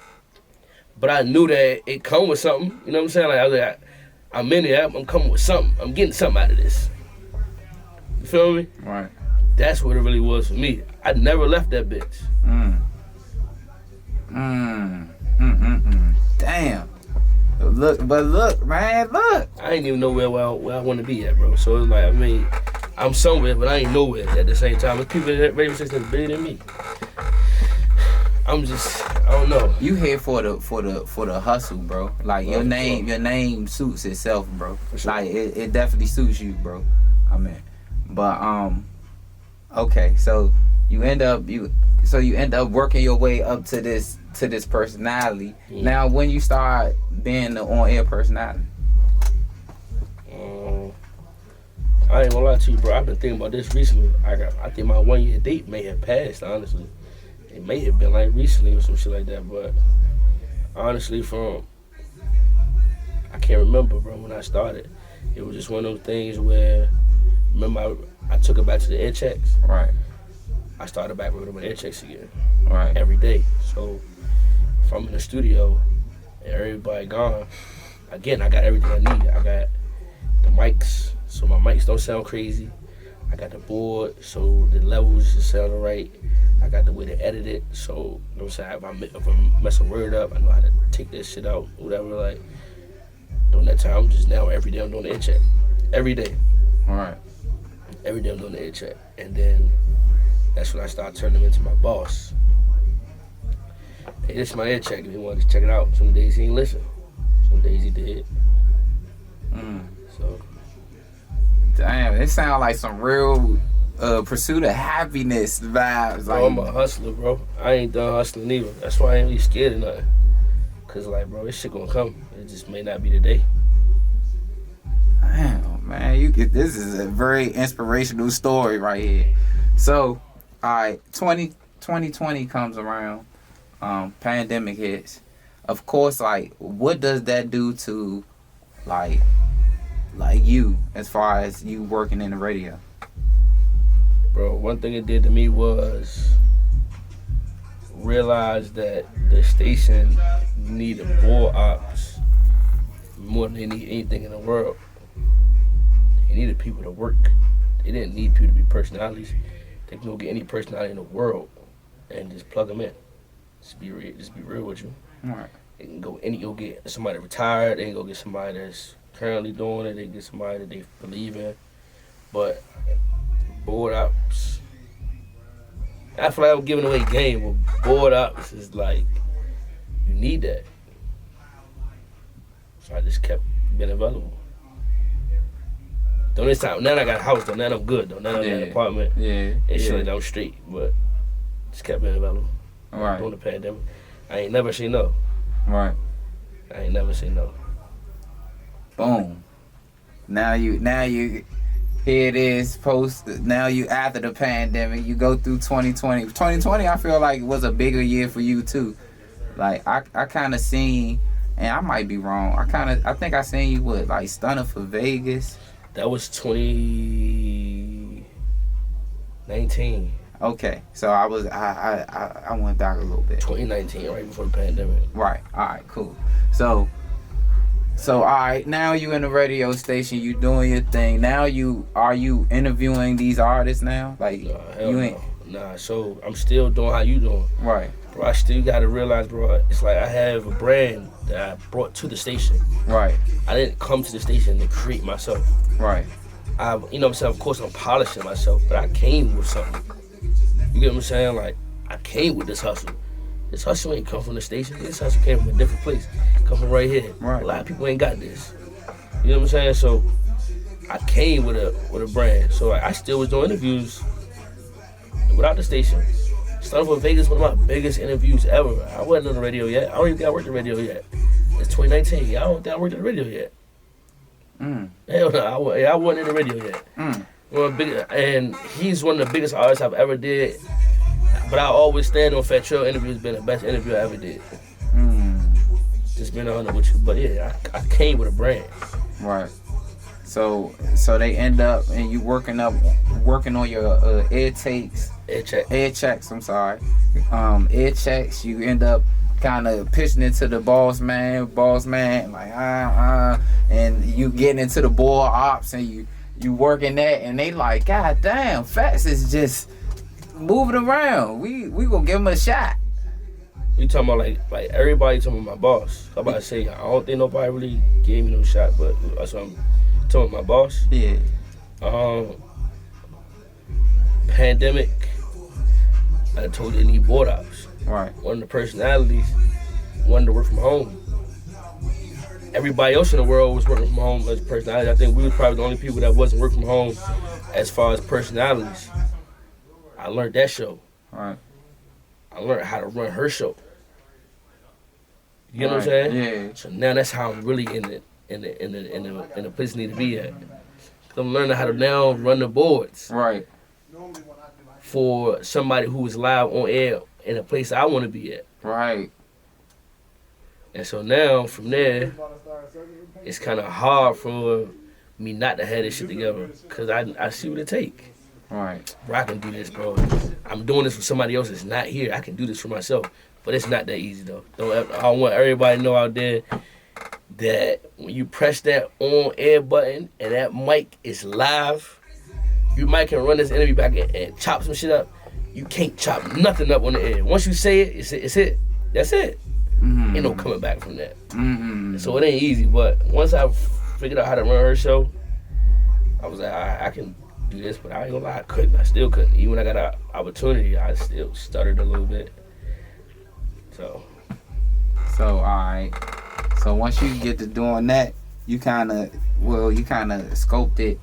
[SPEAKER 3] But I knew that it come with something. You know what I'm saying? Like, I was like, I'm in it. I'm coming with something. I'm getting something out of this. You feel me?
[SPEAKER 2] Right.
[SPEAKER 3] That's what it really was for me. I never left that bitch.
[SPEAKER 2] Damn. Look, man, look.
[SPEAKER 3] I ain't even know where I want to be at, bro. So it's like, I mean, I'm somewhere, but I ain't nowhere at the same time. There's people in that radio station that's bigger than me. I don't know.
[SPEAKER 2] You here for the hustle, bro. Like your name suits itself, bro. Sure. Like it definitely suits you, bro. I mean, but okay. So you end up working your way up to this personality. Now, when you start being the on-air personality?
[SPEAKER 3] I ain't gonna lie to you, bro. I've been thinking about this recently. I think my 1 year date may have passed, honestly. It may have been like recently or some shit like that, but honestly, I can't remember, bro, when I started. It was just one of those things where, remember, I took it back to the air checks.
[SPEAKER 2] Right.
[SPEAKER 3] I started back with my air checks again.
[SPEAKER 2] Right.
[SPEAKER 3] Every day. So if I'm in the studio and everybody gone, again, I got everything I need. I got the mics, so my mics don't sound crazy. I got the board, so the levels is sounding right. I got the way to edit it, so, you know what I'm saying, if I mess a word up, I know how to take this shit out, whatever, like, during that time, just now, every day I'm doing the ear check. Every day.
[SPEAKER 2] All right.
[SPEAKER 3] Every day I'm doing the ear check. And then, that's when I started turning him into my boss. Hey, this is my ear check, if he wanted to check it out. Some days he ain't listen. Some days he did. So.
[SPEAKER 2] Damn, it sounds like some real pursuit of happiness vibes.
[SPEAKER 3] Bro, I'm a hustler, bro. I ain't done hustling either. That's why I ain't really scared of nothing. Cause like, bro, this shit gonna come. It just may not be today.
[SPEAKER 2] Damn, man, this is a very inspirational story right here. So, all right, 2020 comes around, pandemic hits. Of course, like, what does that do to, like you, as far as you working in the radio?
[SPEAKER 3] Bro, one thing it did to me was realize that the station needed board ops more than they need anything in the world. They needed people to work. They didn't need people to be personalities. They can go get any personality in the world and just plug them in. Just be real with you.
[SPEAKER 2] Right.
[SPEAKER 3] They can go get somebody retired. They can go get somebody that's currently doing it. They can get somebody that they believe in. But board ops, I feel like I'm giving away game, but board ops is like, you need that. So I just kept being available. Don't this time, now I got a house though, now I'm good though, now I got an apartment.
[SPEAKER 2] Yeah.
[SPEAKER 3] And shit like that, I'm straight, but just kept being available.
[SPEAKER 2] Right.
[SPEAKER 3] During the pandemic. I ain't never say no.
[SPEAKER 2] Right.
[SPEAKER 3] I ain't never say no.
[SPEAKER 2] Boom. Now you here it is now you after the pandemic, you go through 2020. 2020 I feel like was a bigger year for you too. Like I kinda seen, and I might be wrong, I think I seen you with like Stunner for Vegas.
[SPEAKER 3] That was 2019.
[SPEAKER 2] Okay. So I went back a little bit.
[SPEAKER 3] 2019, right before the pandemic.
[SPEAKER 2] Right. Alright, cool. So all right, now you in the radio station, you doing your thing. Now are you interviewing these artists now? Like you ain't.
[SPEAKER 3] Nah, so I'm still doing how you doing.
[SPEAKER 2] Right.
[SPEAKER 3] Bro, I still gotta realize, bro, it's like I have a brand that I brought to the station.
[SPEAKER 2] Right.
[SPEAKER 3] I didn't come to the station to create myself.
[SPEAKER 2] Right.
[SPEAKER 3] You know what I'm saying? Of course I'm polishing myself, but I came with something. You get what I'm saying? Like, I came with this hustle. This hustle ain't come from the station. This hustle came from a different place. Come from right here.
[SPEAKER 2] Right.
[SPEAKER 3] A lot of people ain't got this. You know what I'm saying? So I came with a brand. So I still was doing interviews without the station. Started for Vegas, one of my biggest interviews ever. I wasn't on the radio yet. I don't even think I worked the radio yet. It's 2019. I don't think I worked the radio yet. Hell no, I wasn't in the radio yet. And he's one of the biggest artists I've ever did. But I always stand on Fat Trel interviews being the best interview I ever did. Just being honest with you. But yeah, I came with a brand.
[SPEAKER 2] Right. So they end up and you working on your air checks. I'm sorry. Air checks. You end up kind of pitching it to the boss man, like and you getting into the board ops and you working that, and they like, God damn, Fatz is just moving around. We gonna give him a shot.
[SPEAKER 3] You talking about like everybody talking about my boss. I'm about to say I don't think nobody really gave me no shot, but that's what I'm talking about my boss.
[SPEAKER 2] Yeah.
[SPEAKER 3] Pandemic. I told you they need board ops.
[SPEAKER 2] Right.
[SPEAKER 3] One of the personalities wanted to work from home. Everybody else in the world was working from home as personalities. I think we were probably the only people that wasn't working from home as far as personalities. I learned that show.
[SPEAKER 2] Right.
[SPEAKER 3] I learned how to run her show. You know what I'm saying?
[SPEAKER 2] Yeah.
[SPEAKER 3] So now that's how I'm really in the place I need to be at. I'm learning how to now run the boards.
[SPEAKER 2] Right.
[SPEAKER 3] For somebody who is live on air in a place I want to be at.
[SPEAKER 2] Right.
[SPEAKER 3] And so now, from there, it's kind of hard for me not to have this shit together, because I see what it take.
[SPEAKER 2] Right.
[SPEAKER 3] Bro, I can do this, bro. I'm doing this for somebody else that's not here. I can do this for myself. But it's not that easy, though. I want everybody to know out there that when you press that on air button and that mic is live, you might can run this interview back and chop some shit up. You can't chop nothing up on the air. Once you say it, it's it. That's it. Ain't no coming back from that. So it ain't easy, but once I figured out how to run her show, I was like, I can do this, but I ain't gonna lie, I couldn't. I still couldn't. Even when I got an opportunity, I still stuttered a little bit. So
[SPEAKER 2] all right. So once you get to doing that, you kind of scoped it.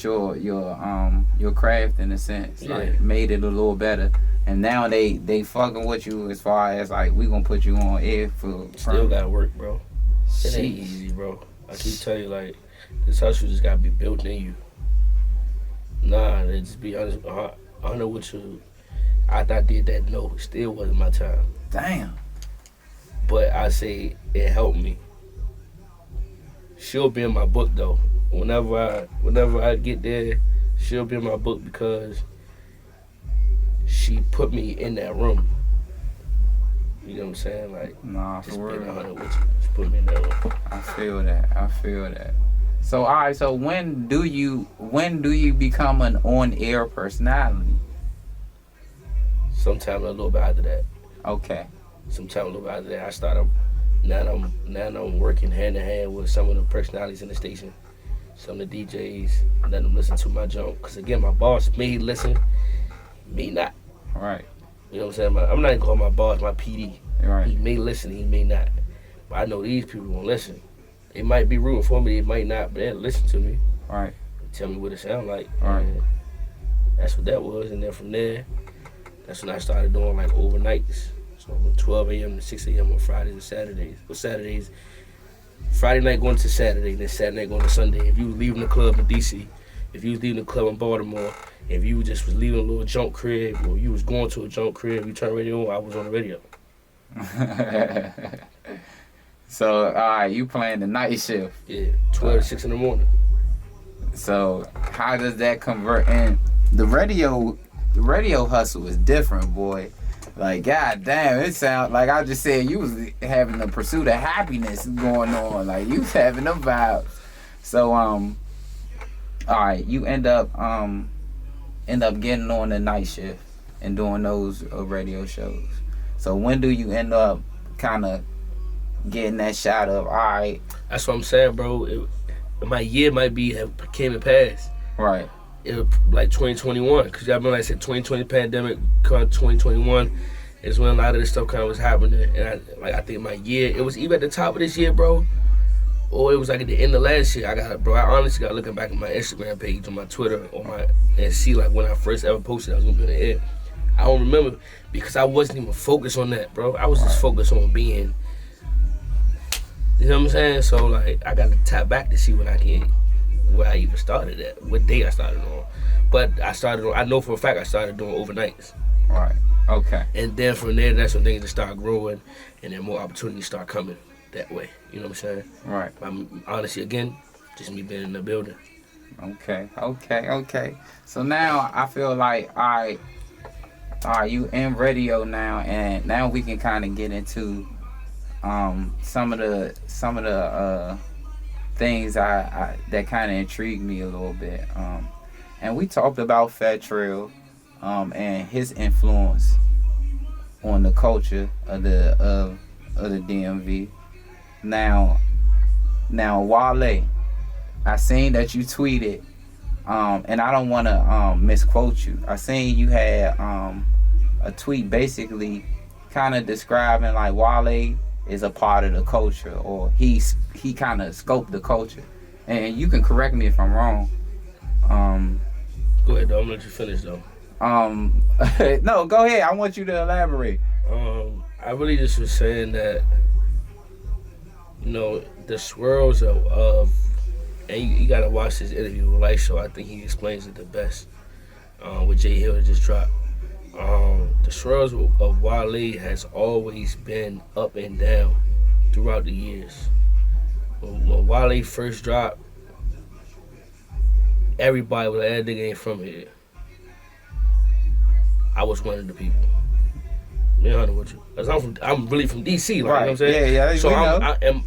[SPEAKER 2] Your craft in a sense, like made it a little better, and now they fucking with you as far as like we gonna put you on air for.
[SPEAKER 3] Still gotta work, bro. It ain't easy, bro. I keep telling you, like, this hustle just gotta be built in you. Nah, just be honest. I know what you. After I did that, no, it still wasn't my time.
[SPEAKER 2] Damn.
[SPEAKER 3] But I say it helped me. She'll be in my book though. Whenever I get there, she'll be in my book because she put me in that room. You know what I'm saying? Like,
[SPEAKER 2] nah,
[SPEAKER 3] just
[SPEAKER 2] for
[SPEAKER 3] being
[SPEAKER 2] real.
[SPEAKER 3] 100 with you. Just put me in that room.
[SPEAKER 2] I feel that. So all right. So when do you become an on-air personality?
[SPEAKER 3] Sometime a little bit after that.
[SPEAKER 2] Okay.
[SPEAKER 3] Sometime a little bit after that, I started. Now I'm working hand in hand with some of the personalities in the station, some of the DJs, letting them listen to my junk. Cause again, my boss may listen, me not.
[SPEAKER 2] Right.
[SPEAKER 3] You know what I'm saying? I'm not even calling my boss my PD.
[SPEAKER 2] Right.
[SPEAKER 3] He may listen, he may not. But I know these people won't listen. They might be rooting for me, they might not, but they'll listen to me.
[SPEAKER 2] Right.
[SPEAKER 3] Tell me what it sound like.
[SPEAKER 2] Right.
[SPEAKER 3] And that's what that was. And then from there, that's when I started doing like overnights. So from 12 a.m. to 6 a.m. on Fridays and Saturdays. Or Saturdays, Friday night going to Saturday, then Saturday night going to Sunday. If you was leaving the club in D.C., if you was leaving the club in Baltimore, if you just was leaving a little junk crib, or you was going to a junk crib, you turn radio on, I was on the radio.
[SPEAKER 2] So, all right, you playing the night shift.
[SPEAKER 3] Yeah, 12 to 6 in the morning.
[SPEAKER 2] So, how does that convert? And the radio hustle is different, boy. Like, god damn, it sounds like I just said you was having the pursuit of happiness going on. Like, you was having them vibes. So, all right, you end up getting on the night shift and doing those radio shows. So, when do you end up kind of getting that shot of, all right?
[SPEAKER 3] That's what I'm saying, bro. My year might have came and passed. Right. It was like 2021, because y'all remember I said 2020 pandemic, 2021 is when a lot of this stuff kind of was happening. And I think my year, it was either at the top of this year, bro, or it was like at the end of last year. I honestly got looking back at my Instagram page or my Twitter and see like when I first ever posted I was gonna be in the air. I don't remember because I wasn't even focused on that, bro. I was just focused on being, you know what I'm saying? So like I got to tap back to see when I even started at, what day I started on. But I know for a fact I started doing overnights.
[SPEAKER 2] Right. Okay.
[SPEAKER 3] And then from there, that's when things just start growing and then more opportunities start coming that way. You know what I'm saying?
[SPEAKER 2] Right.
[SPEAKER 3] Honestly, again, just me being in the building.
[SPEAKER 2] Okay. So now I feel like, all right, you in radio now, and now we can kind of get into some of the things that kind of intrigued me a little bit. And we talked about Fat Trel and his influence on the culture of the DMV. Now Wale, I seen that you tweeted, and I don't want to misquote you. I seen you had a tweet basically kind of describing like Wale is a part of the culture, or he kind of scoped the culture. And you can correct me if I'm wrong.
[SPEAKER 3] Go ahead, though. I'm gonna let you finish, though.
[SPEAKER 2] No, go ahead. I want you to elaborate.
[SPEAKER 3] I really just was saying that, you know, the swirls of and you gotta watch this interview with LightShow. I think he explains it the best. With Jay Hill that just dropped. The swirls of Wale has always been up and down throughout the years. When Wale first dropped, everybody was like, that nigga ain't from here. I was one of the people. You know what you? Cause I'm really from DC, like, right? You know what I'm saying?
[SPEAKER 2] Yeah.
[SPEAKER 3] So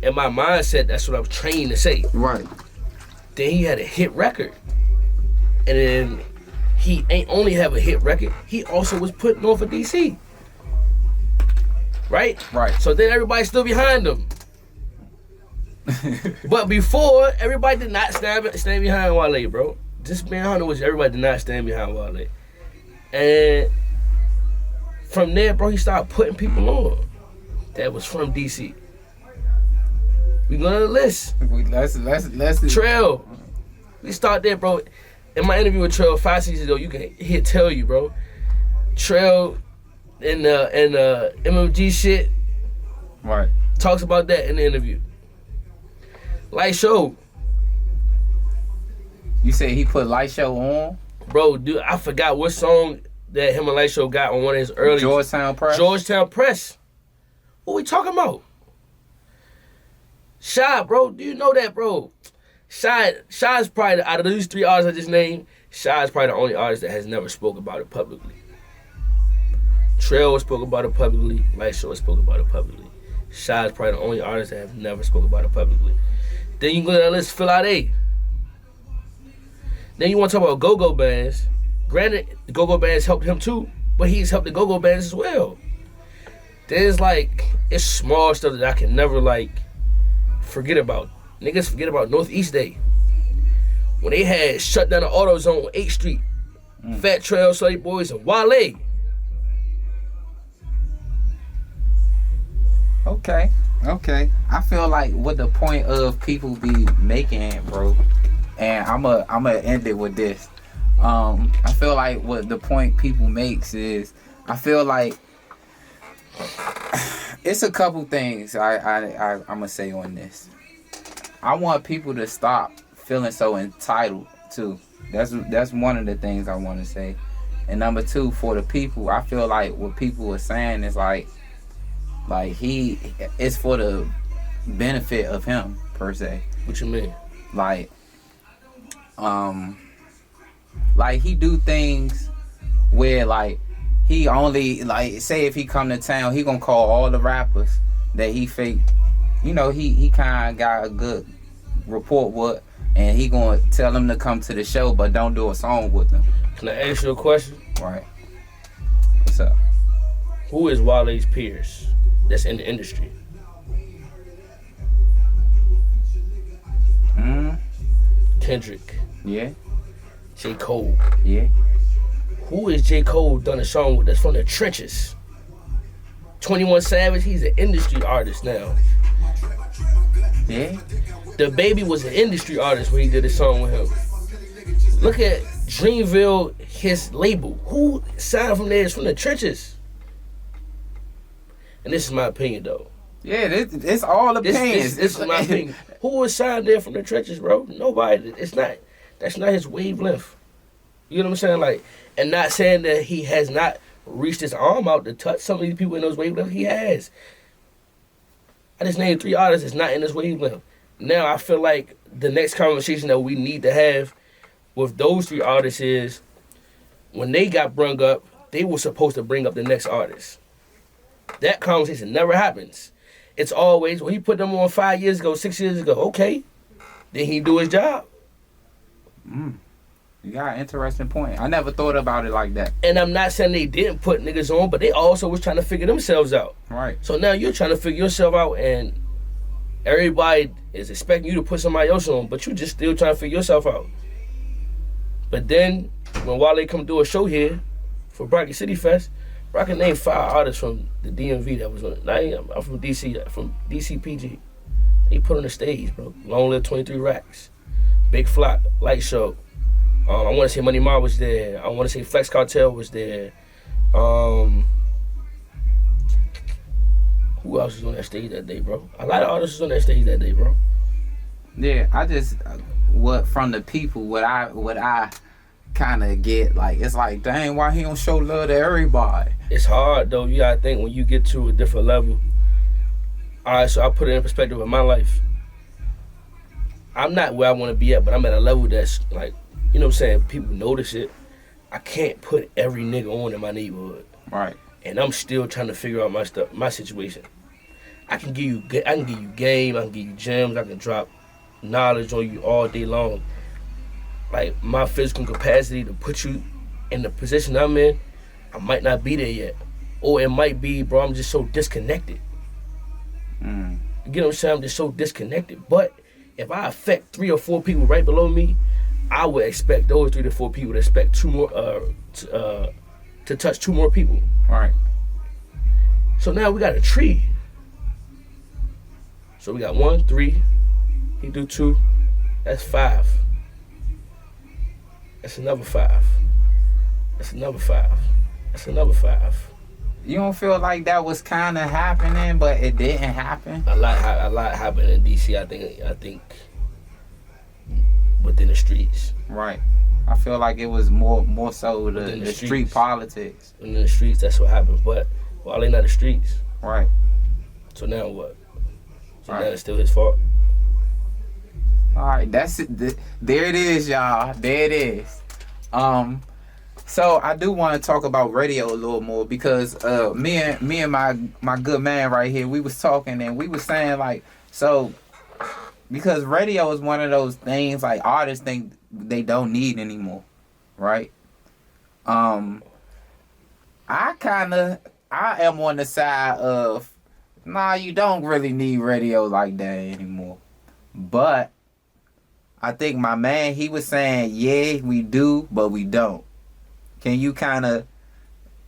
[SPEAKER 3] in my mindset, that's what I was trained to say.
[SPEAKER 2] Right.
[SPEAKER 3] Then he had a hit record. And then he ain't only have a hit record, he also was put north of DC. Right?
[SPEAKER 2] Right.
[SPEAKER 3] So then everybody's still behind him. But before, everybody did not stand behind Wale, bro. Just being honest with you, everybody did not stand behind Wale. And from there, bro, he started putting people on that was from DC. We go to the list.
[SPEAKER 2] Let's
[SPEAKER 3] Trel. We start there, bro. In my interview with Trel 5 seasons ago, he'll tell you, bro. Trel and MMG shit.
[SPEAKER 2] Right.
[SPEAKER 3] Talks about that in the interview. LightShow.
[SPEAKER 2] You said he put LightShow on?
[SPEAKER 3] Bro, dude, I forgot what song that him and LightShow got on one of his early...
[SPEAKER 2] Georgetown Press?
[SPEAKER 3] Georgetown Press. What we talking about? Shy, bro. Do you know that, bro? Shy's probably, out of these 3 artists I just named, Shy's probably the only artist that has never spoke about it publicly. Trel spoke about it publicly. LightShow spoke about it publicly. Shy's probably the only artist that have never spoke about it publicly. Then you go to that list, Phil out A. Then you want to talk about go-go bands. Granted, the go-go bands helped him too, but he's helped the go-go bands as well. There's it's small stuff that I can never forget about. Niggas forget about Northeast Day. When they had shut down the auto zone on 8th Street. Fat Trel, Slutty Boys, and Wale.
[SPEAKER 2] Okay. I feel like what the point of people be making, bro, and I'ma end it with this. I feel like what the point people makes is, I feel like it's a couple things I'm gonna say on this. I want people to stop feeling so entitled too. That's one of the things I want to say. And number 2, for the people, I feel like what people are saying is like it's for the benefit of him per se.
[SPEAKER 3] What you mean?
[SPEAKER 2] Like he do things where he only say if he come to town, he gonna call all the rappers that he fake, he kind of got a good rapport with, and he gonna tell them to come to the show, but don't do a song with them.
[SPEAKER 3] Can I ask you a question?
[SPEAKER 2] Right. What's up?
[SPEAKER 3] Who is Wale's peers that's in the industry? Kendrick.
[SPEAKER 2] Yeah.
[SPEAKER 3] J. Cole.
[SPEAKER 2] Yeah.
[SPEAKER 3] Who is J. Cole done a song with that's from the trenches? 21 Savage, he's an industry artist now.
[SPEAKER 2] Yeah.
[SPEAKER 3] The Baby was an industry artist when he did a song with him. Look at Dreamville, his label. Who signed from there is from the trenches. And this is my opinion, though.
[SPEAKER 2] Yeah, it's all opinions.
[SPEAKER 3] This is my opinion. Who was signed there from the trenches, bro? Nobody. That's not his wavelength. You know what I'm saying? And not saying that he has not reached his arm out to touch some of these people in those wavelengths. He has. I just named 3 artists that's not in this wavelength. Now I feel like the next conversation that we need to have with those 3 artists is, when they got brung up, they were supposed to bring up the next artist. That conversation never happens. It's always, well, he put them on 5 years ago, 6 years ago. Okay. Then he do his job.
[SPEAKER 2] You got an interesting point. I never thought about it like that.
[SPEAKER 3] And I'm not saying they didn't put niggas on, but they also was trying to figure themselves out.
[SPEAKER 2] Right.
[SPEAKER 3] So now you're trying to figure yourself out, and everybody is expecting you to put somebody else on, but you just still trying to figure yourself out. But then, when Wale come do a show here for Brockett City Fest, bro, I can name 5 artists from the DMV that was on it. I'm from DC, from DCPG. They put on the stage, bro. Long Live 23 Racks, Big Flock, LightShow. I want to say Money Ma was there. I want to say Flex Cartel was there. Who else was on that stage that day, bro? A lot of artists was on that stage that day, bro.
[SPEAKER 2] Yeah, I just from the people, what I kind of get, it's dang, why he don't show love to everybody?
[SPEAKER 3] It's hard though. You gotta think when you get to a different level. All right, so I put it in perspective of my life. I'm not where I want to be at, but I'm at a level that's you know what I'm saying, people notice it. I can't put every nigga on in my neighborhood.
[SPEAKER 2] Right.
[SPEAKER 3] And I'm still trying to figure out my situation. I can give you game, I can give you gems, I can drop knowledge on you all day long. like my physical capacity to put you in the position I'm in, I might not be there yet. Or it might be, bro, I'm just so disconnected. You get what I'm saying? I'm just so disconnected. But if I affect 3 or 4 people right below me, I would expect those 3 to 4 people to expect 2 more, to touch 2 more people.
[SPEAKER 2] Right.
[SPEAKER 3] So now we got a tree. So we got 1, 3, he do 2, that's 5. That's another 5. That's another 5. That's another 5.
[SPEAKER 2] You don't feel like that was kind of happening, but it didn't happen?
[SPEAKER 3] A lot happened in DC. I think within the streets.
[SPEAKER 2] Right. I feel like it was more so the street politics.
[SPEAKER 3] In the streets, that's what happens. But Wale not the streets.
[SPEAKER 2] Right.
[SPEAKER 3] So now what? So
[SPEAKER 2] right.
[SPEAKER 3] now it's still his fault.
[SPEAKER 2] All right, that's it. There it is, y'all. There it is. So I do want to talk about radio a little more because me and my good man right here, we was talking and we was saying like, so because radio is one of those things like artists think they don't need anymore, right? I am on the side of nah, you don't really need radio like that anymore. But I think my man, he was saying, yeah, we do, but we don't. Can you kind of,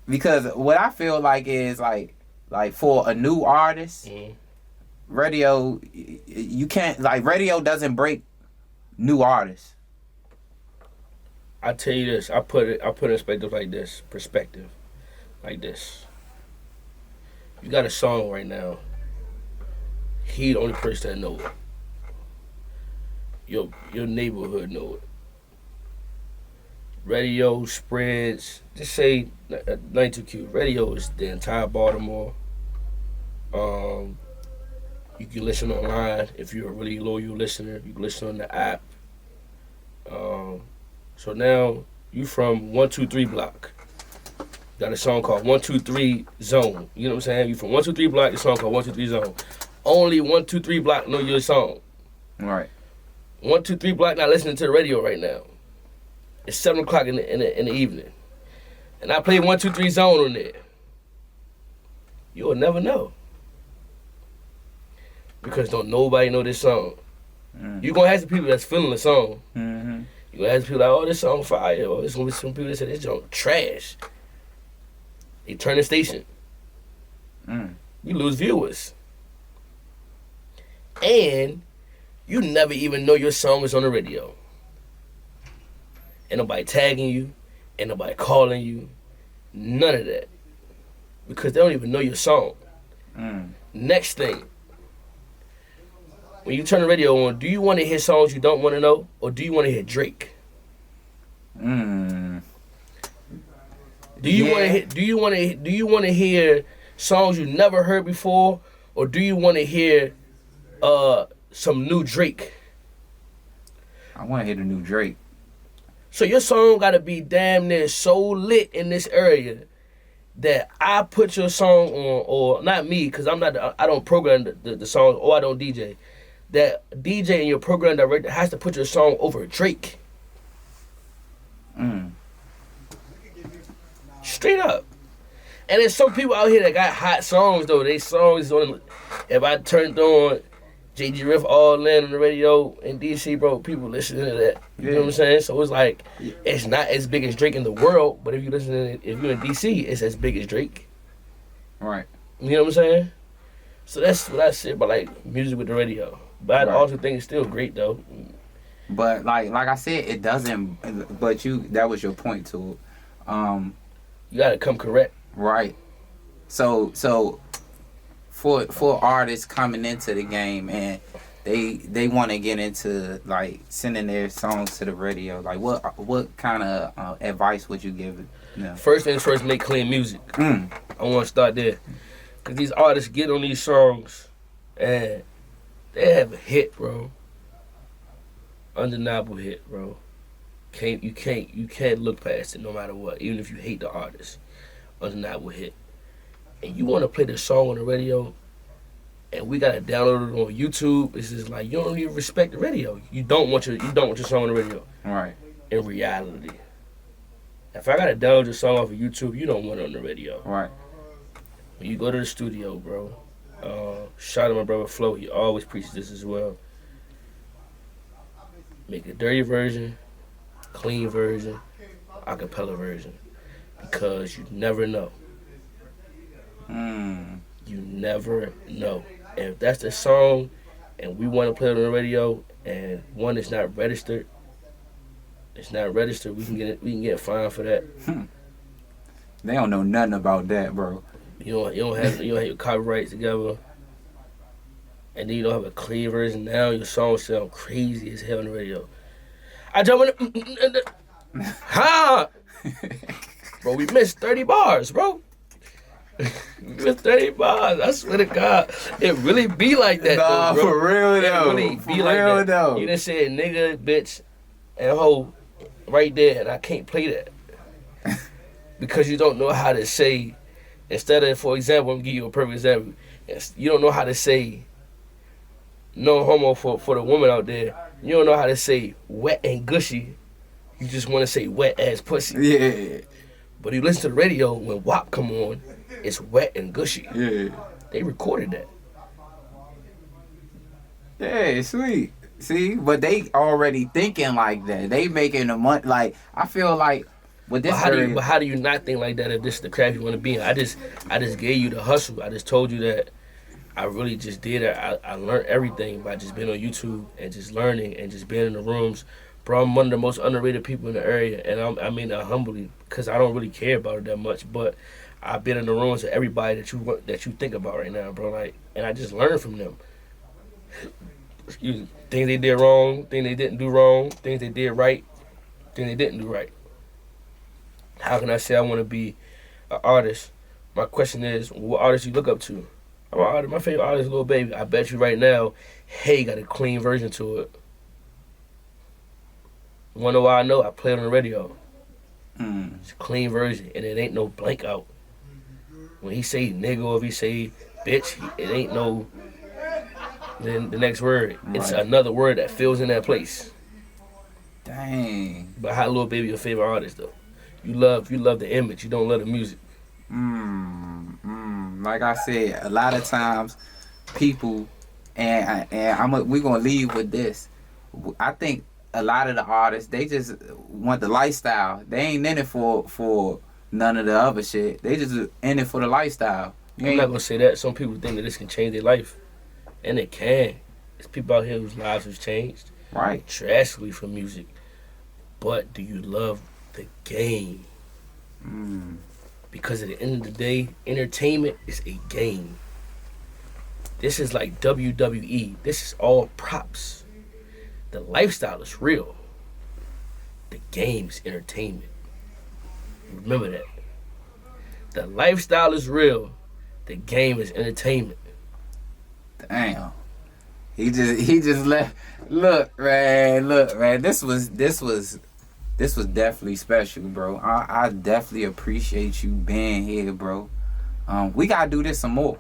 [SPEAKER 2] because what I feel like is like for a new artist, radio, you can't, like radio doesn't break new artists.
[SPEAKER 3] I tell you this, I put it in perspective like this. You got a song right now. He the only person that know it. Your neighborhood know it. Radio spreads, just say 92Q. Radio is the entire Baltimore. You can listen online if you're a really loyal listener. You can listen on the app. So now you from 123 block. Got a song called 123 Zone. You know what I'm saying? You from 123 block, the song called 123 Zone. Only 123 block know your song.
[SPEAKER 2] Right.
[SPEAKER 3] 123 block not listening to the radio right now. It's 7 o'clock in the evening. And I play 123 Zone on there. You'll never know. Because don't nobody know this song. You gonna have some people that's feeling the song. You gonna have some people like, oh, this song fire. Or there's gonna be some people that say this song trash. They turn the station. You lose viewers. And you never even know your song is on the radio. Ain't nobody tagging you. Ain't nobody calling you. None of that. Because they don't even know your song. Next thing. When you turn the radio on, do you want to hear songs you don't want to know? Or do you want to hear Drake? Do you want to hear songs you never heard before? Or do you want to hear some new Drake?
[SPEAKER 2] I want to hear the new Drake.
[SPEAKER 3] So your song got to be damn near so lit in this area that I put your song on, or not me, because I don't program the songs, or I don't DJ. That DJ and your program director has to put your song over Drake. Straight up. And there's some people out here that got hot songs though. They songs on. If I turned on JG Riff All In on the radio in DC, bro, people listening to that. You know what I'm saying? So it's like, it's not as big as Drake in the world, but if you're in DC, it's as big as Drake.
[SPEAKER 2] Right.
[SPEAKER 3] You know what I'm saying? So that's what I said about like music with the radio. But I also think it's still great though.
[SPEAKER 2] But like I said, it doesn't. But that was your point to it.
[SPEAKER 3] You gotta come correct.
[SPEAKER 2] Right. So for artists coming into the game and they want to get into like sending their songs to the radio, like what kind of advice would you give them?
[SPEAKER 3] First things first, make clean music. I want to start there, cause these artists get on these songs and they have a hit, bro. Undeniable hit, bro. You can't look past it no matter what, even if you hate the artist. Undeniable hit. And you want to play the song on the radio, and we gotta download it on YouTube. It's just like you don't even respect the radio. You don't want your song on the radio.
[SPEAKER 2] Right.
[SPEAKER 3] in reality. If I gotta download your song off of YouTube, you don't want it on the radio.
[SPEAKER 2] Right.
[SPEAKER 3] When you go to the studio, bro, shout out to my brother Flo, he always preaches this as well. Make a dirty version, clean version, acapella version. Because you never know. You never know. And if that's the song and we want to play it on the radio and one is not registered, we can get fined for that.
[SPEAKER 2] They don't know nothing about that, bro.
[SPEAKER 3] You don't have your copyrights together. And then you don't have a clean version. Now your song sound crazy as hell on the radio. I jump in ha! Bro, we missed 30 bars, bro. We missed 30 bars. I swear to God, it really be like that,
[SPEAKER 2] nah,
[SPEAKER 3] though, bro.
[SPEAKER 2] For real, though.
[SPEAKER 3] It really be like that.
[SPEAKER 2] Though.
[SPEAKER 3] You done said nigga, bitch, and hoe right there, and I can't play that. Because you don't know how to say, instead of, for example, I'm going to give you a perfect example. You don't know how to say no homo for the woman out there. You don't know how to say wet and gushy. You just want to say wet ass pussy.
[SPEAKER 2] Yeah.
[SPEAKER 3] But you listen to the radio when WAP come on, it's wet and gushy.
[SPEAKER 2] Yeah.
[SPEAKER 3] They recorded that.
[SPEAKER 2] Yeah, sweet. See, but they already thinking like that. They making the money. Like, I feel like with this.
[SPEAKER 3] But how do you not think like that if this is the craft you want to be in? I just gave you the hustle. I just told you that I really just did it. I learned everything by just being on YouTube and just learning and just being in the rooms. Bro, I'm one of the most underrated people in the area, and I mean that humbly, because I don't really care about it that much. But I've been in the rooms with everybody that you think about right now, bro. Like, and I just learned from them. Excuse me. Things they did wrong, things they didn't do wrong, things they did right, things they didn't do right. How can I say I want to be an artist? My question is, what artist you look up to? I'm an artist. My favorite artist is Lil Baby. I bet you right now, Hey got a clean version to it. Wanna know why I know? I play it on the radio. It's a clean version, and it ain't no blank out. When he say nigga or if he say bitch, it ain't no then the next word. Right. It's another word that fills in that place.
[SPEAKER 2] Dang.
[SPEAKER 3] But how Lil Baby your favorite artist though? You love the image. You don't love the music.
[SPEAKER 2] Like I said, a lot of times people, and we're gonna leave with this. I think a lot of the artists, they just want the lifestyle. They ain't in it for none of the other shit. They just in it for the lifestyle.
[SPEAKER 3] I'm not gonna say that. Some people think that this can change their life, and it can. There's people out here whose lives have changed,
[SPEAKER 2] right,
[SPEAKER 3] drastically from music. But do you love the game? Because at the end of the day, entertainment is a game. This is like WWE. This is all props. The lifestyle is real. The game is entertainment. Remember that. The lifestyle is real. The game is entertainment.
[SPEAKER 2] Damn. He just left. Look, man. This was definitely special, bro. I definitely appreciate you being here, bro. We gotta do this some more.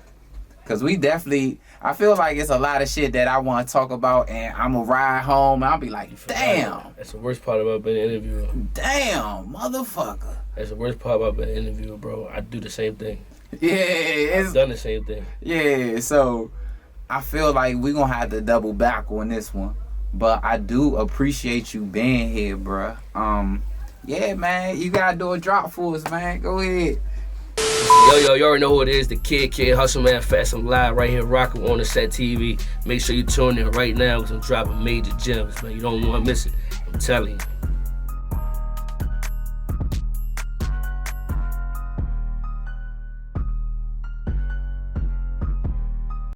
[SPEAKER 2] Cause we definitely, I feel like it's a lot of shit that I want to talk about, and I'm gonna ride home and I'll be like, damn.
[SPEAKER 3] That's the worst part about being an interviewer.
[SPEAKER 2] Damn, motherfucker.
[SPEAKER 3] That's the worst part about being an interviewer, bro. I do the same thing.
[SPEAKER 2] Yeah,
[SPEAKER 3] I've done the same thing.
[SPEAKER 2] Yeah, so I feel like we're gonna have to double back on this one. But I do appreciate you being here, bruh. Yeah, man, you gotta do a drop for us, man. Go ahead.
[SPEAKER 3] Yo, you already know who it is, the kid, HustlemanFatz. I'm live right here rocking on OnDaSetTv. Make sure you tune in right now because I'm dropping major gems, man. You don't want to miss it. I'm telling you.